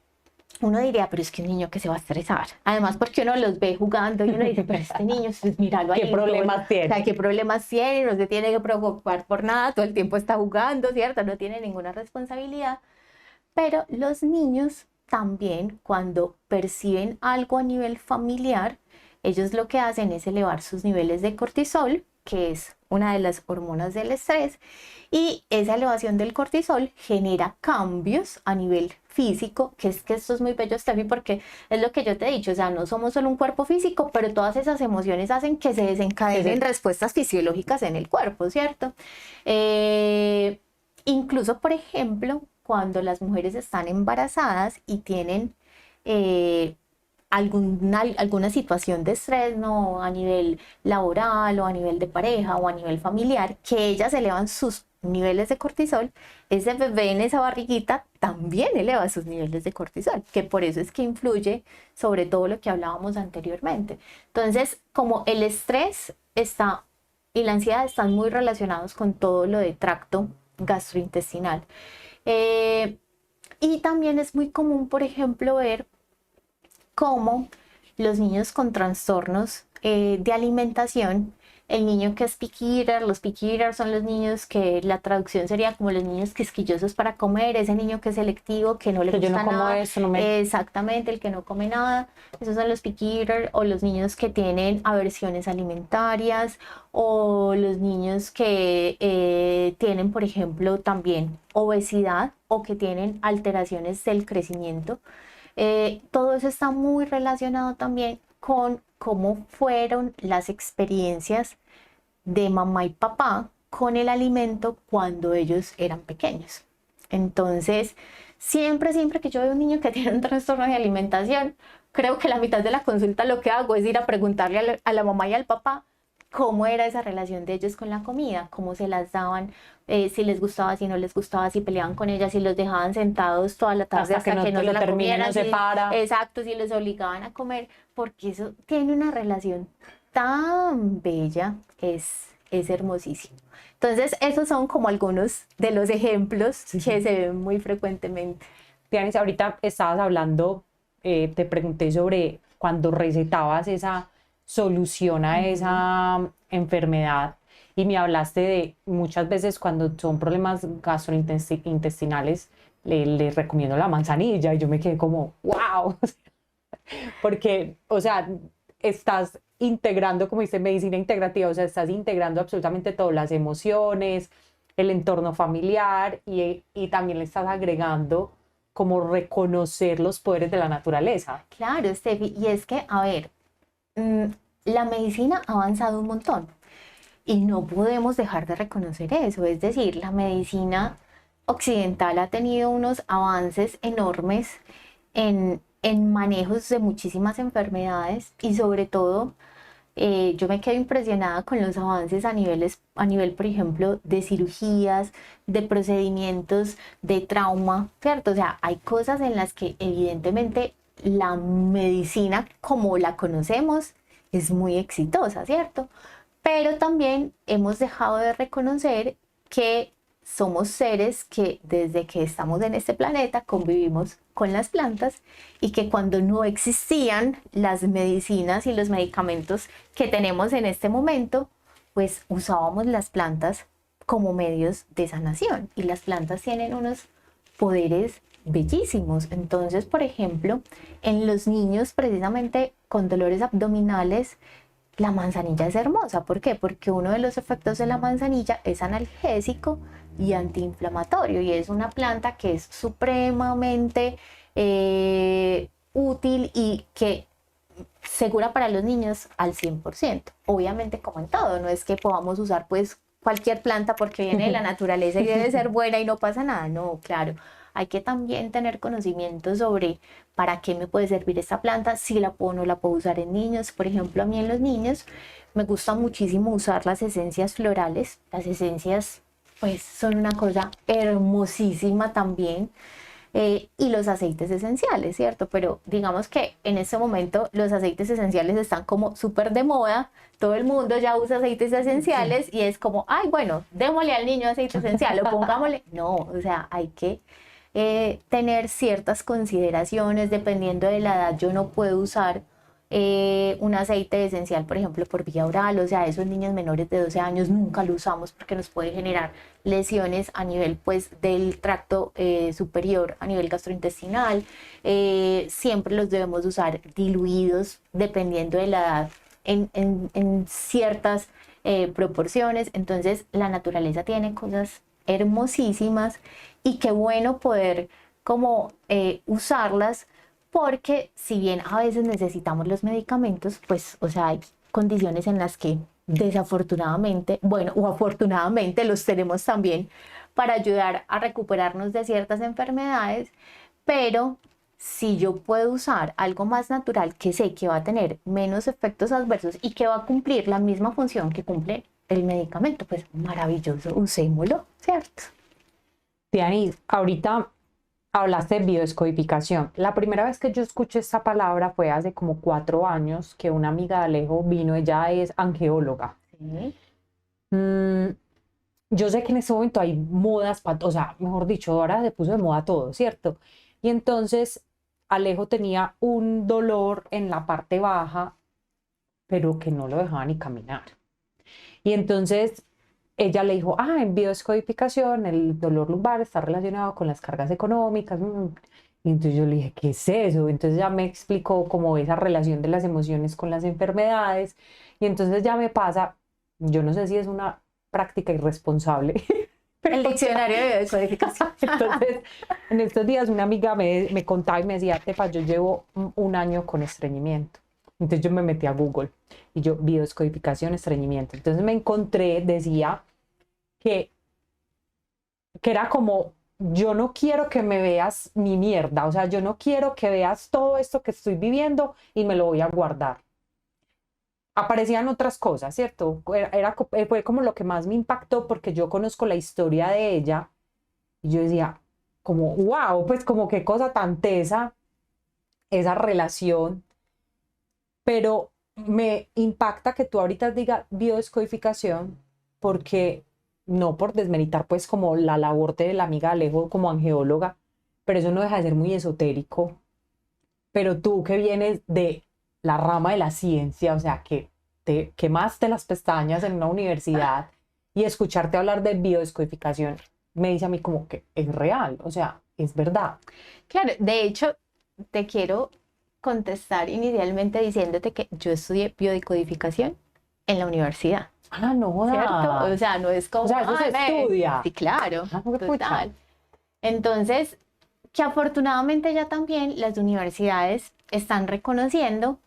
uno diría, pero es que un niño que se va a estresar. Además, porque uno los ve jugando y uno dice, pero este niño, pues míralo ahí. ¿Qué problemas tiene? O sea, ¿qué problemas tiene? No se tiene que preocupar por nada, todo el tiempo está jugando, ¿cierto? No tiene ninguna responsabilidad. Pero los niños también, cuando perciben algo a nivel familiar, ellos lo que hacen es elevar sus niveles de cortisol, que es una de las hormonas del estrés, y esa elevación del cortisol genera cambios a nivel físico, que esto es muy bello, Steffi, porque es lo que yo te he dicho, o sea, no somos solo un cuerpo físico, pero todas esas emociones hacen que se desencadenen respuestas fisiológicas en el cuerpo, ¿cierto? Incluso, por ejemplo, cuando las mujeres están embarazadas y tienen alguna situación de estrés, ¿no? A nivel laboral o a nivel de pareja o a nivel familiar, que ellas elevan sus niveles de cortisol, ese bebé en esa barriguita también eleva sus niveles de cortisol, que por eso es que influye sobre todo lo que hablábamos anteriormente. Entonces, como el estrés y la ansiedad están muy relacionados con todo lo de tracto gastrointestinal. Y también es muy común, por ejemplo, ver cómo los niños con trastornos de alimentación el niño que es picky eater. Los picky eaters son los niños que la traducción sería como los niños quisquillosos para comer, ese niño que es selectivo, que no le Que yo gusta no como nada. eso, no me... Exactamente, el que no come nada. Esos son los picky eater, o los niños que tienen aversiones alimentarias, o los niños que tienen, por ejemplo, también obesidad o que tienen alteraciones del crecimiento. Todo eso está muy relacionado también con cómo fueron las experiencias de mamá y papá con el alimento cuando ellos eran pequeños. Entonces, siempre que yo veo un niño que tiene un trastorno de alimentación, creo que la mitad de la consulta lo que hago es ir a preguntarle a la mamá y al papá cómo era esa relación de ellos con la comida, cómo se las daban, si les gustaba, si no les gustaba, si peleaban con ella, si los dejaban sentados toda la tarde hasta que no se la comieran, no se para. exacto, si les obligaban a comer, porque eso tiene una relación tan bella, es hermosísimo. Entonces, esos son como algunos de los ejemplos que se ven muy frecuentemente. Tianis, ahorita estabas hablando, te pregunté sobre cuando recetabas esa solución a esa enfermedad y me hablaste de muchas veces cuando son problemas gastrointestinales, les recomiendo la manzanilla y yo me quedé como, wow, porque, o sea, estás integrando, como dice, medicina integrativa, o sea, estás integrando absolutamente todas las emociones, el entorno familiar y también le estás agregando como reconocer los poderes de la naturaleza. Claro, Steffi, y es que, a ver, la medicina ha avanzado un montón y no podemos dejar de reconocer eso. Es decir, la medicina occidental ha tenido unos avances enormes en manejos de muchísimas enfermedades y sobre todo yo me quedo impresionada con los avances a nivel, por ejemplo, de cirugías, de procedimientos, de trauma, ¿cierto? O sea, hay cosas en las que evidentemente la medicina como la conocemos es muy exitosa, ¿cierto? Pero también hemos dejado de reconocer que somos seres que desde que estamos en este planeta convivimos con las plantas y que cuando no existían las medicinas y los medicamentos que tenemos en este momento, pues usábamos las plantas como medios de sanación y las plantas tienen unos poderes bellísimos. Entonces, por ejemplo, en los niños precisamente con dolores abdominales, la manzanilla es hermosa. ¿Por qué? Porque uno de los efectos de la manzanilla es analgésico y antiinflamatorio y es una planta que es supremamente útil y que segura para los niños al 100%. Obviamente, como en todo, no es que podamos usar pues cualquier planta porque viene de la naturaleza y debe ser buena y no pasa nada. No, claro, hay que también tener conocimiento sobre para qué me puede servir esta planta, si la puedo o no la puedo usar en niños. Por ejemplo, a mí en los niños me gusta muchísimo usar las esencias florales. Las esencias pues son una cosa hermosísima también. Y los aceites esenciales, ¿cierto? Pero digamos que en este momento los aceites esenciales están como súper de moda, todo el mundo ya usa aceites esenciales y es como, ay, bueno, démosle al niño aceite esencial o pongámosle. No, o sea, hay que tener ciertas consideraciones dependiendo de la edad. Yo no puedo usar un aceite esencial, por ejemplo, por vía oral, o sea, esos niños menores de 12 años nunca lo usamos porque nos puede generar lesiones a nivel pues del tracto superior, a nivel gastrointestinal. Siempre los debemos usar diluidos dependiendo de la edad en ciertas proporciones. Entonces la naturaleza tiene cosas hermosísimas y qué bueno poder como usarlas, porque si bien a veces necesitamos los medicamentos, pues, o sea, hay condiciones en las que desafortunadamente, bueno, o afortunadamente los tenemos también para ayudar a recuperarnos de ciertas enfermedades, pero si yo puedo usar algo más natural que sé que va a tener menos efectos adversos y que va a cumplir la misma función que cumple el medicamento, pues maravilloso, usémoslo, ¿cierto? Tianis, ahorita hablaste de biodescodificación. La primera vez que yo escuché esta palabra fue hace como 4 años que una amiga de Alejo vino, ella es angeóloga. Sí. Mm, yo sé que en este momento hay modas, o sea, mejor dicho, ahora se puso de moda todo, ¿cierto? Y entonces Alejo tenía un dolor en la parte baja, pero que no lo dejaba ni caminar. Y entonces ella le dijo, en biodescodificación el dolor lumbar está relacionado con las cargas económicas. Y entonces yo le dije, ¿qué es eso? Entonces ya me explicó como esa relación de las emociones con las enfermedades. Y entonces ya me pasa, yo no sé si es una práctica irresponsable. El diccionario de biodescodificación. Entonces, en estos días una amiga me contaba y me decía, Tefa, yo llevo un año con estreñimiento. Entonces yo me metí a Google y yo, biodescodificación, estreñimiento. Entonces me encontré, decía que era como, yo no quiero que me veas mi mierda, o sea, yo no quiero que veas todo esto que estoy viviendo y me lo voy a guardar. Aparecían otras cosas, ¿cierto? Fue como lo que más me impactó porque yo conozco la historia de ella y yo decía, como, wow, pues como qué cosa tan tesa esa relación, pero me impacta que tú ahorita digas biodescodificación porque no por desmeritar pues como la labor de la amiga Alejo como angeóloga, pero eso no deja de ser muy esotérico. Pero tú que vienes de la rama de la ciencia, o sea, que te quemaste las pestañas en una universidad y escucharte hablar de biodescodificación me dice a mí como que es real, o sea, es verdad. Claro, de hecho, te quiero contestar inicialmente diciéndote que yo estudié biodecodificación en la universidad. No ¿Cierto? jodas. O sea, no es como... O sea, eso se estudia. Sí, claro, Qué pucha. total. Entonces, que afortunadamente ya también las universidades están reconociendo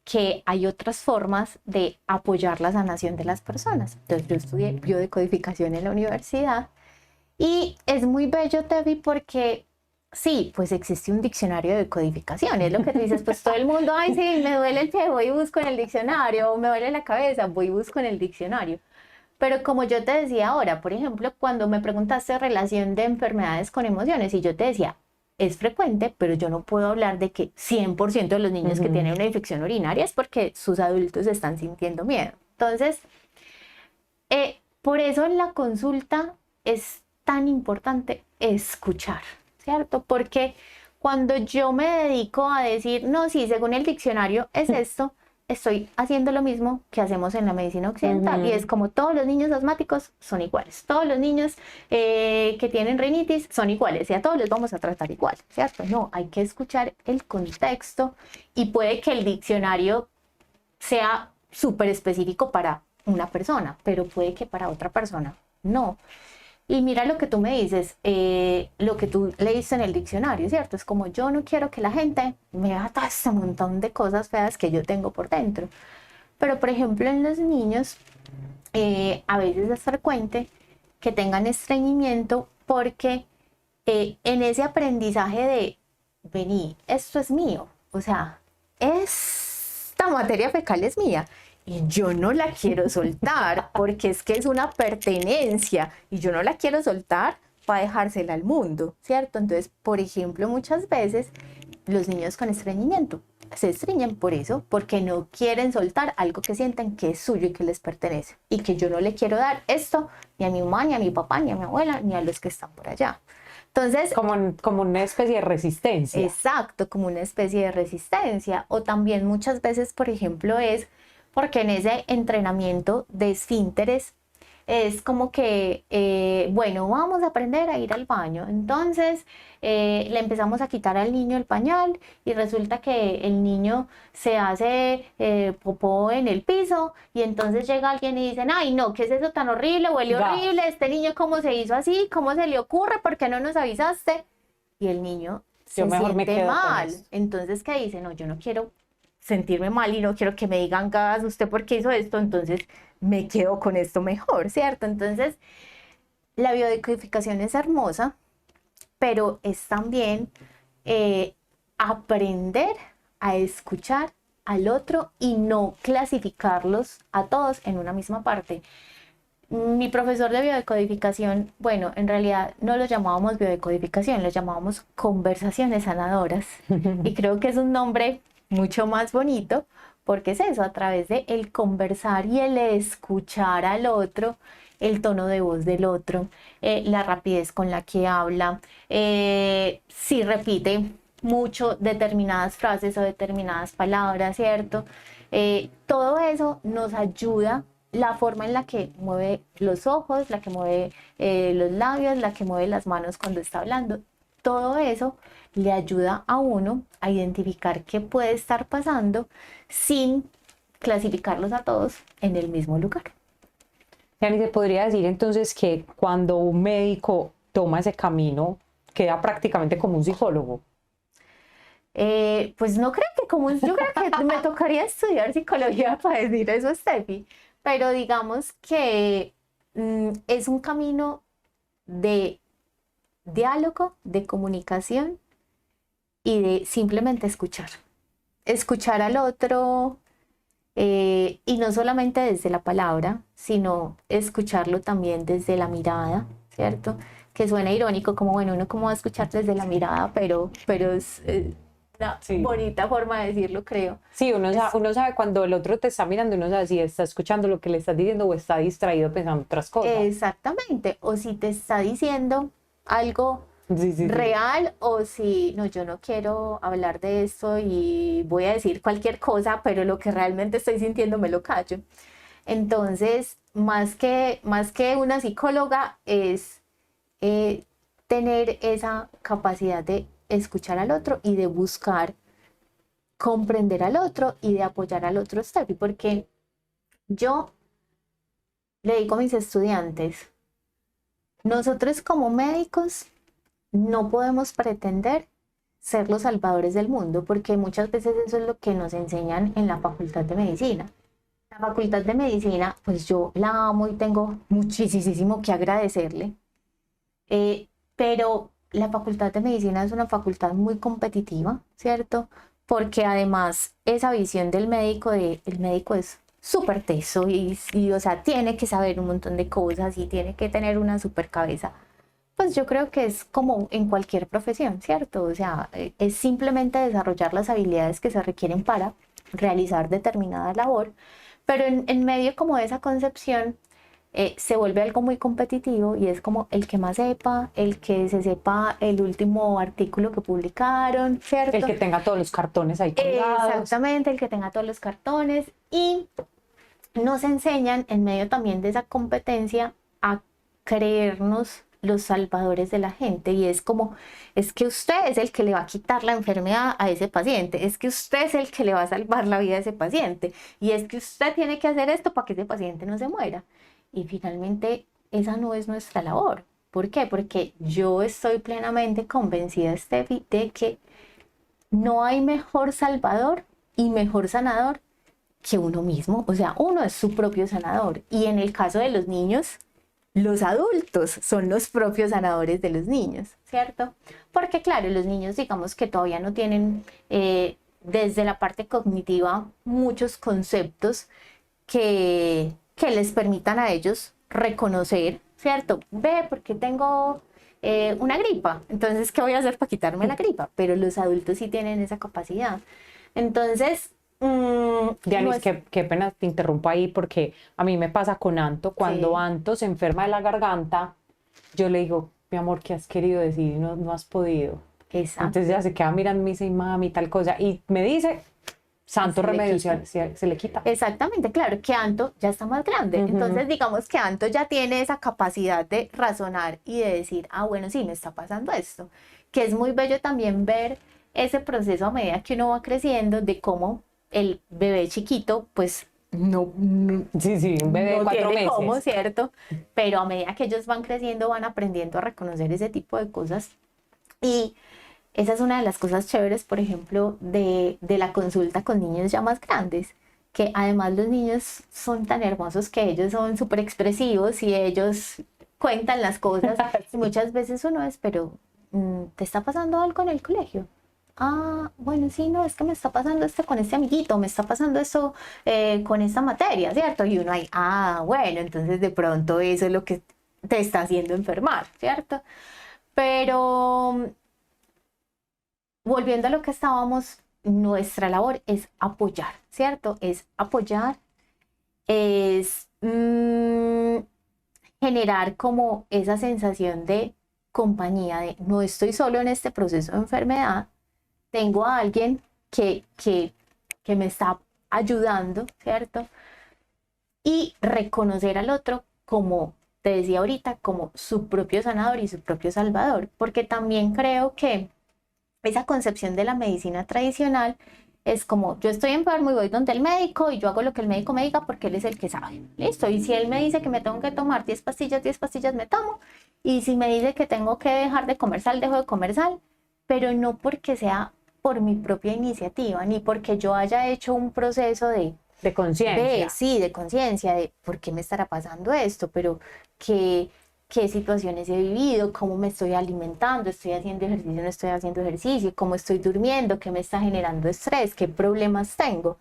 que hay otras formas de apoyar la sanación de las personas. Entonces, yo estudié biodecodificación en la universidad y es muy bello, Tefi, porque sí, pues existe un diccionario de codificación, es lo que tú dices, pues todo el mundo, ay, sí, me duele el pie, voy y busco en el diccionario, o me duele la cabeza, voy y busco en el diccionario. Pero como yo te decía ahora, por ejemplo, cuando me preguntaste relación de enfermedades con emociones, y yo te decía, es frecuente, pero yo no puedo hablar de que 100% de los niños que tienen una infección urinaria es porque sus adultos están sintiendo miedo. Entonces, por eso en la consulta es tan importante escuchar, ¿cierto? Porque cuando yo me dedico a decir, no, sí, según el diccionario es esto, estoy haciendo lo mismo que hacemos en la medicina occidental. Y es como todos los niños asmáticos son iguales, todos los niños que tienen rinitis son iguales y a todos les vamos a tratar igual, ¿cierto? No, hay que escuchar el contexto y puede que el diccionario sea súper específico para una persona, pero puede que para otra persona no. Y mira lo que tú me dices, lo que tú leíste en el diccionario, ¿cierto? Es como yo no quiero que la gente me vea todo ese montón de cosas feas que yo tengo por dentro. Pero, por ejemplo, en los niños, a veces es frecuente que tengan estreñimiento porque en ese aprendizaje de, vení, esto es mío, o sea, esta materia fecal es mía. Y yo no la quiero soltar porque es que es una pertenencia y yo no la quiero soltar para dejársela al mundo, ¿cierto? Entonces, por ejemplo, muchas veces los niños con estreñimiento se estreñen por eso, porque no quieren soltar algo que sienten que es suyo y que les pertenece y que yo no le quiero dar esto ni a mi mamá, ni a mi papá, ni a mi abuela, ni a los que están por allá. Entonces, como una especie de resistencia. Exacto, como una especie de resistencia. O también muchas veces, por ejemplo, es porque en ese entrenamiento de esfínteres es como que, bueno, vamos a aprender a ir al baño. Entonces le empezamos a quitar al niño el pañal y resulta que el niño se hace popó en el piso y entonces llega alguien y dicen, ay no, ¿qué es eso tan horrible? Huele horrible, este niño cómo se hizo así, cómo se le ocurre, ¿por qué no nos avisaste? Y el niño se siente mal. Entonces, ¿qué dice? No, yo no quiero sentirme mal y no quiero que me digan, Gas, ¿usted por qué hizo esto? Entonces me quedo con esto mejor, ¿cierto? Entonces, la biodecodificación es hermosa, pero es también aprender a escuchar al otro y no clasificarlos a todos en una misma parte. Mi profesor de biodecodificación, bueno, en realidad no lo llamábamos biodecodificación, lo llamábamos conversaciones sanadoras. Y creo que es un nombre mucho más bonito porque es eso, a través de el conversar y el escuchar al otro, el tono de voz del otro, la rapidez con la que habla, si repite mucho determinadas frases o determinadas palabras, ¿cierto? Todo eso nos ayuda la forma en la que mueve los ojos, la que mueve los labios, la que mueve las manos cuando está hablando. Todo eso le ayuda a uno a identificar qué puede estar pasando sin clasificarlos a todos en el mismo lugar. Yani, se podría decir entonces que cuando un médico toma ese camino, queda prácticamente como un psicólogo. Pues no creo que yo creo que me tocaría estudiar psicología para decir eso, Steffi, pero digamos que es un camino de diálogo, de comunicación y de simplemente escuchar. Escuchar al otro y no solamente desde la palabra, sino escucharlo también desde la mirada, ¿cierto? Que suena irónico, como bueno, uno cómo va a escuchar desde la mirada, pero es una bonita forma de decirlo, creo. Sí, uno sabe cuando el otro te está mirando, uno sabe si está escuchando lo que le estás diciendo o está distraído pensando otras cosas. Exactamente, o si te está diciendo algo Sí. real o si no, yo no quiero hablar de esto y voy a decir cualquier cosa, pero lo que realmente estoy sintiendo me lo callo. Entonces, más que una psicóloga es tener esa capacidad de escuchar al otro y de buscar comprender al otro y de apoyar al otro, Steffi, porque yo le digo a mis estudiantes, nosotros como médicos no podemos pretender ser los salvadores del mundo, porque muchas veces eso es lo que nos enseñan en la Facultad de Medicina. La Facultad de Medicina, pues yo la amo y tengo muchísimo que agradecerle, pero la Facultad de Medicina es una facultad muy competitiva, ¿cierto? Porque además esa visión del médico, el médico es súper teso y, o sea, tiene que saber un montón de cosas y tiene que tener una súper cabeza. Pues yo creo que es como en cualquier profesión, ¿cierto? O sea, es simplemente desarrollar las habilidades que se requieren para realizar determinada labor, pero en medio como de esa concepción se vuelve algo muy competitivo y es como el que más sepa, el que se sepa el último artículo que publicaron, ¿cierto? El que tenga todos los cartones ahí colgados. Exactamente, el que tenga todos los cartones y nos enseñan en medio también de esa competencia a creernos los salvadores de la gente y es como, es que usted es el que le va a quitar la enfermedad a ese paciente, es que usted es el que le va a salvar la vida a ese paciente y es que usted tiene que hacer esto para que ese paciente no se muera. Y finalmente esa no es nuestra labor. ¿Por qué? Porque yo estoy plenamente convencida, Steffi, de que no hay mejor salvador y mejor sanador que uno mismo. O sea, uno es su propio sanador. Y en el caso de los niños, los adultos son los propios sanadores de los niños, ¿cierto? Porque claro, los niños digamos que todavía no tienen desde la parte cognitiva muchos conceptos que les permitan a ellos reconocer, ¿cierto? Ve, porque tengo una gripa, entonces, ¿qué voy a hacer para quitarme la gripa? Pero los adultos sí tienen esa capacidad. Entonces, Dianis, qué pena te interrumpo ahí porque a mí me pasa con Anto. Cuando Sí. Anto se enferma de la garganta, yo le digo, mi amor, ¿qué has querido decir? Y no has podido. Exacto. Entonces ya se queda mirando y me dice, mami, tal cosa. Y me dice, santo remedio, se le quita. Exactamente, claro, que Anto ya está más grande. Entonces, digamos que Anto ya tiene esa capacidad de razonar y de decir, ah, bueno, sí, me está pasando esto. Que es muy bello también ver ese proceso a medida que uno va creciendo, de cómo el bebé chiquito, pues, no Sí, un bebé de 4 meses. Cómo, ¿cierto? Pero a medida que ellos van creciendo, van aprendiendo a reconocer ese tipo de cosas. Y esa es una de las cosas chéveres, por ejemplo, de la consulta con niños ya más grandes, que además los niños son tan hermosos que ellos son súper expresivos y ellos cuentan las cosas. Y muchas veces uno es, pero ¿te está pasando algo en el colegio? Ah, bueno, sí, no, es que me está pasando esto con este amiguito, me está pasando esto con esta materia, ¿cierto? Y uno ahí, ah, bueno, entonces de pronto eso es lo que te está haciendo enfermar, ¿cierto? Pero volviendo a lo que estábamos, nuestra labor es apoyar, ¿cierto? Es apoyar, es generar como esa sensación de compañía, de no estoy solo en este proceso de enfermedad, tengo a alguien que me está ayudando, ¿cierto? y reconocer al otro como, te decía ahorita, como su propio sanador y su propio salvador, porque también creo que esa concepción de la medicina tradicional es como, yo estoy enfermo y voy donde el médico y yo hago lo que el médico me diga porque él es el que sabe, listo, y si él me dice que me tengo que tomar 10 pastillas me tomo, y si me dice que tengo que dejar de comer sal, dejo de comer sal, pero no porque sea por mi propia iniciativa, ni porque yo haya hecho un proceso De conciencia. sí, de conciencia, de por qué me estará pasando esto, pero qué, qué situaciones he vivido, cómo me estoy alimentando, estoy haciendo ejercicio, no estoy haciendo ejercicio, cómo estoy durmiendo, qué me está generando estrés, qué problemas tengo.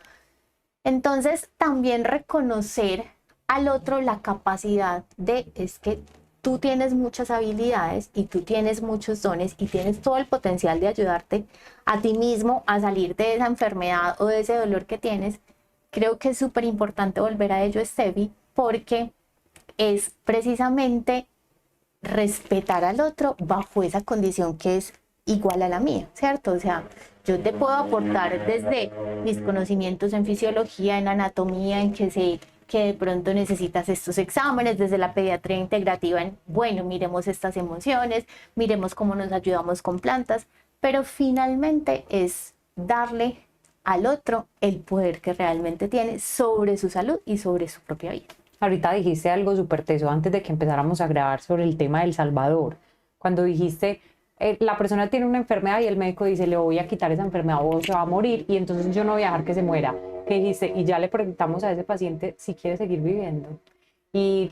Entonces, también reconocer al otro la capacidad de, es que tú tienes muchas habilidades y tú tienes muchos dones y tienes todo el potencial de ayudarte a ti mismo a salir de esa enfermedad o de ese dolor que tienes. Creo que es súper importante volver a ello, Steffi, porque es precisamente respetar al otro bajo esa condición que es igual a la mía, ¿cierto? O sea, yo te puedo aportar desde mis conocimientos en fisiología, en anatomía, en que sé que de pronto necesitas estos exámenes, desde la pediatría integrativa, en, bueno, miremos estas emociones, miremos cómo nos ayudamos con plantas, pero finalmente es darle al otro el poder que realmente tiene sobre su salud y sobre su propia vida. Ahorita dijiste algo súper teso antes de que empezáramos a grabar sobre el tema del Salvador. Cuando dijiste, la persona tiene una enfermedad y el médico dice, le voy a quitar esa enfermedad o se va a morir y entonces yo no voy a dejar que se muera. ¿Qué dijiste? Y ya le preguntamos a ese paciente si quiere seguir viviendo. Y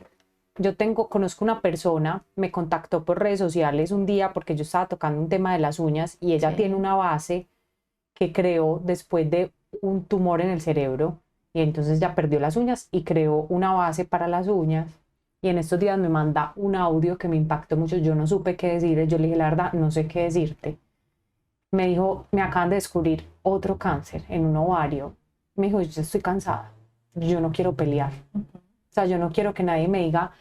conozco una persona, me contactó por redes sociales un día porque yo estaba tocando un tema de las uñas y ella tiene una base que creó después de un tumor en el cerebro y entonces ya perdió las uñas y creó una base para las uñas y en estos días me manda un audio que me impactó mucho, yo no supe qué decirle, yo le dije la verdad, no sé qué decirte. Me dijo, me acaban de descubrir otro cáncer en un ovario. Me dijo, yo estoy cansada, yo no quiero pelear. O sea, yo no quiero que nadie me diga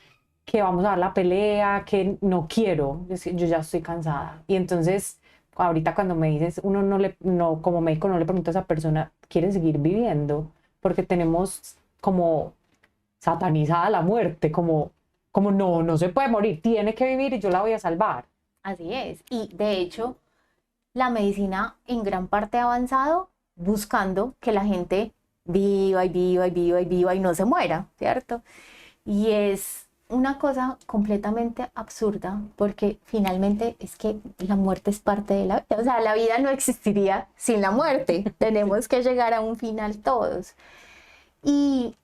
que vamos a dar la pelea, que no quiero, yo ya estoy cansada. Y entonces, ahorita cuando me dices, uno no, como médico no le pregunta a esa persona, ¿quiere seguir viviendo? Porque tenemos como satanizada la muerte, como no, no se puede morir, tiene que vivir y yo la voy a salvar. Así es. Y de hecho, la medicina en gran parte ha avanzado buscando que la gente viva y viva y viva y viva y no se muera, ¿cierto? Y es una cosa completamente absurda porque finalmente es que la muerte es parte de la vida. O sea, la vida no existiría sin la muerte. Tenemos que llegar a un final todos. Y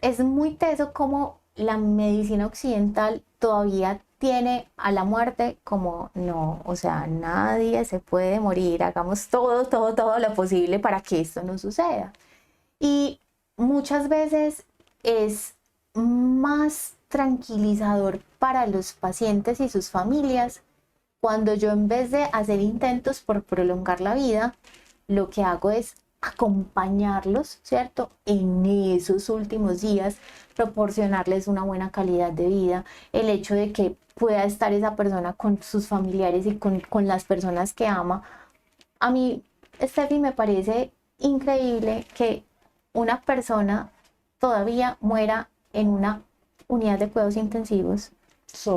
es muy teso como la medicina occidental todavía tiene a la muerte como no, o sea, nadie se puede morir, hagamos todo, todo, todo lo posible para que esto no suceda. Y muchas veces es más tranquilizador para los pacientes y sus familias cuando yo en vez de hacer intentos por prolongar la vida, lo que hago es acompañarlos, ¿cierto? En esos últimos días, proporcionarles una buena calidad de vida, el hecho de que pueda estar esa persona con sus familiares y con las personas que ama. A mí, Steffi, me parece increíble que una persona todavía muera en una unidad de cuidados intensivos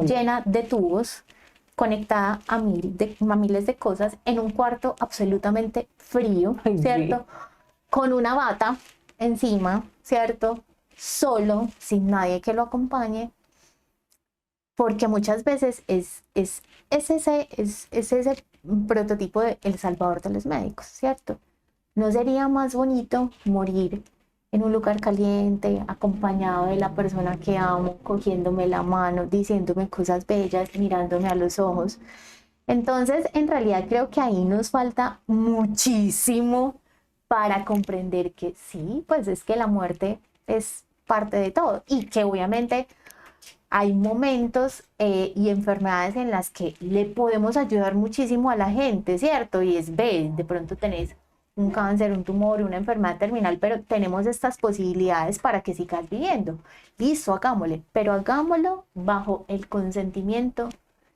llena de tubos, conectada a miles de cosas, en un cuarto absolutamente frío, ¿cierto? Sí. Con una bata encima, ¿cierto? Solo, sin nadie que lo acompañe, porque muchas veces es ese prototipo de el salvador de los médicos, ¿cierto? ¿No sería más bonito morir en un lugar caliente, acompañado de la persona que amo, cogiéndome la mano, diciéndome cosas bellas, mirándome a los ojos? Entonces, en realidad creo que ahí nos falta muchísimo para comprender que sí, pues es que la muerte es parte de todo y que obviamente hay momentos y enfermedades en las que le podemos ayudar muchísimo a la gente, ¿cierto? Y es, ve, de pronto tenés un cáncer, un tumor, una enfermedad terminal, pero tenemos estas posibilidades para que sigas viviendo. Listo, hagámosle, pero hagámoslo bajo el consentimiento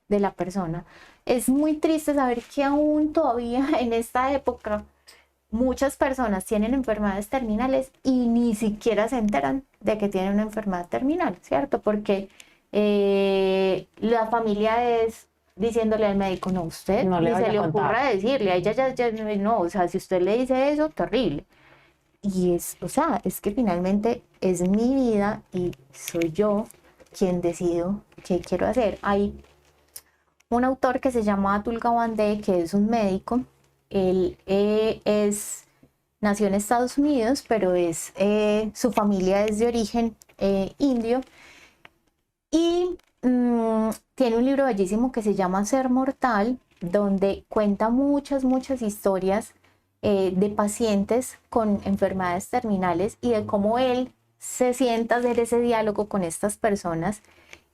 de la persona. Es muy triste saber que aún todavía en esta época muchas personas tienen enfermedades terminales y ni siquiera se enteran de que tienen una enfermedad terminal, ¿cierto? Porque la familia es diciéndole al médico, no, usted No le ni vaya se a le contar. ocurra decirle, a ella ya, no, o sea, si usted le dice eso, terrible. Y o sea, es que finalmente es mi vida y soy yo quien decido qué quiero hacer. Hay un autor que se llama Atul Gawande, que es un médico. Él nació en Estados Unidos, pero su familia es de origen indio. Y tiene un libro bellísimo que se llama Ser Mortal, donde cuenta muchas, muchas historias de pacientes con enfermedades terminales y de cómo él se sienta a hacer ese diálogo con estas personas,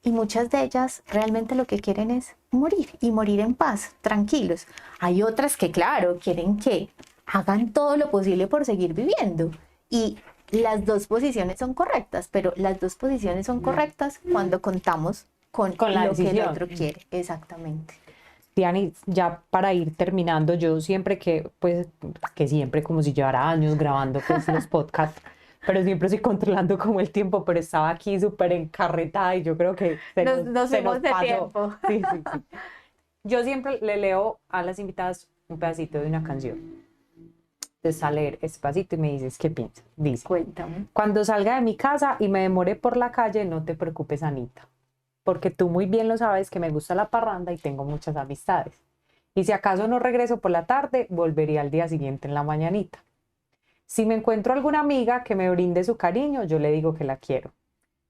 y muchas de ellas realmente lo que quieren es morir y morir en paz, tranquilos. Hay otras que, claro, quieren que hagan todo lo posible por seguir viviendo, y las dos posiciones son correctas, pero las dos posiciones son correctas cuando contamos con la lo que el decisión. otro quiere. Exactamente. Diani, ya para ir terminando, yo siempre que siempre, como si llevara años grabando pues, los podcasts, pero siempre estoy controlando como el tiempo, pero estaba aquí súper encarretada y yo creo que Nos se nos fuimos de pasó. tiempo. Sí, sí, sí. Yo siempre le leo a las invitadas un pedacito de una canción. Entonces, a leer este pedacito y me dices qué piensas. Dice, Cuéntame. cuando salga de mi casa y me demore por la calle, no te preocupes, Anita, porque tú muy bien lo sabes que me gusta la parranda y tengo muchas amistades. Y si acaso no regreso por la tarde, volvería al día siguiente en la mañanita. Si me encuentro alguna amiga que me brinde su cariño, yo le digo que la quiero.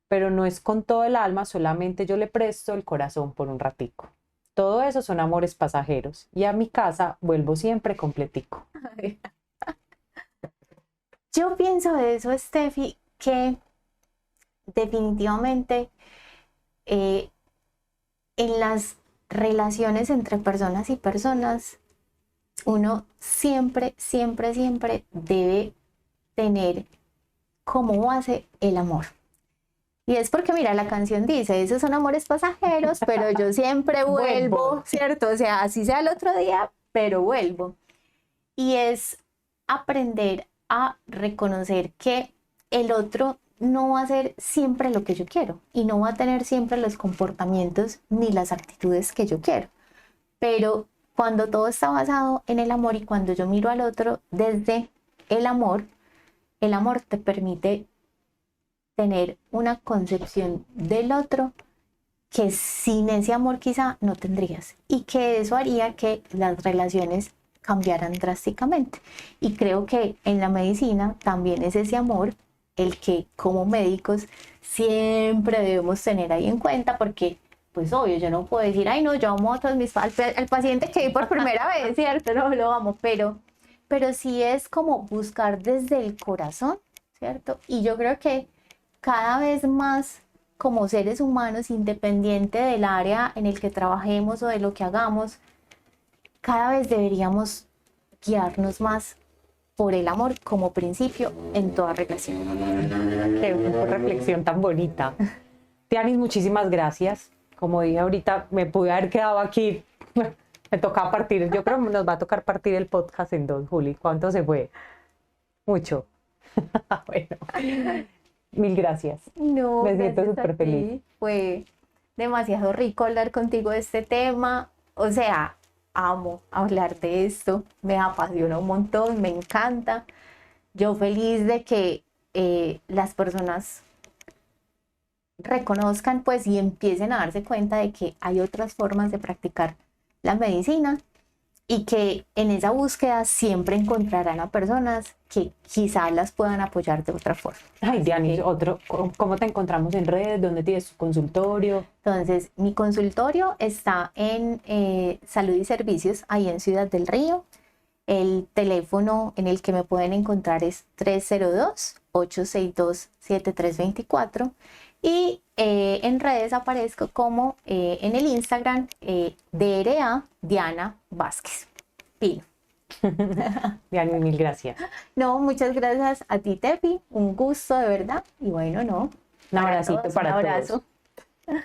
Pero no es con todo el alma, solamente yo le presto el corazón por un ratico. Todo eso son amores pasajeros y a mi casa vuelvo siempre completico. Yo pienso de eso, Steffi, que definitivamente en las relaciones entre personas y personas, uno siempre, siempre, siempre debe tener como base el amor. Y es porque, mira, la canción dice, esos son amores pasajeros, pero yo siempre vuelvo, ¿cierto? O sea, así sea el otro día, pero vuelvo. Y es aprender a reconocer que el otro no va a hacer siempre lo que yo quiero y no va a tener siempre los comportamientos ni las actitudes que yo quiero. Pero cuando todo está basado en el amor y cuando yo miro al otro desde el amor te permite tener una concepción del otro que sin ese amor quizá no tendrías, y que eso haría que las relaciones cambiaran drásticamente. Y creo que en la medicina también es ese amor el que como médicos siempre debemos tener ahí en cuenta, porque pues obvio, yo no puedo decir, ay no, yo amo a todos al paciente que vi por primera vez, ¿cierto? No lo amo, pero sí es como buscar desde el corazón, ¿cierto? Y yo creo que cada vez más como seres humanos, independiente del área en el que trabajemos o de lo que hagamos, cada vez deberíamos guiarnos más por el amor como principio en toda relación. Qué reflexión tan bonita. Tianis, muchísimas gracias. Como dije ahorita, me pude haber quedado aquí. Me toca partir. Yo creo que nos va a tocar partir el podcast en dos, Juli. ¿Cuánto se fue? Mucho. Bueno, mil gracias. No, me siento gracias súper a feliz. ti. Fue demasiado rico hablar contigo de este tema. O sea, amo hablar de esto. Me apasiona un montón, me encanta. Yo feliz de que las personas reconozcan pues y empiecen a darse cuenta de que hay otras formas de practicar la medicina, y que en esa búsqueda siempre encontrarán a personas que quizás las puedan apoyar de otra forma. Ay, Dianis, ¿cómo te encontramos en redes? ¿Dónde tienes tu consultorio? Entonces, mi consultorio está en Salud y Servicios, ahí en Ciudad del Río. El teléfono en el que me pueden encontrar es 302-862-7324. Y en redes aparezco como en el Instagram DRA Diana Vázquez Pino. Diana, mil gracias. No, muchas gracias a ti, Tepi. Un gusto, de verdad. Y bueno, no. Un abracito para un abrazo. todos.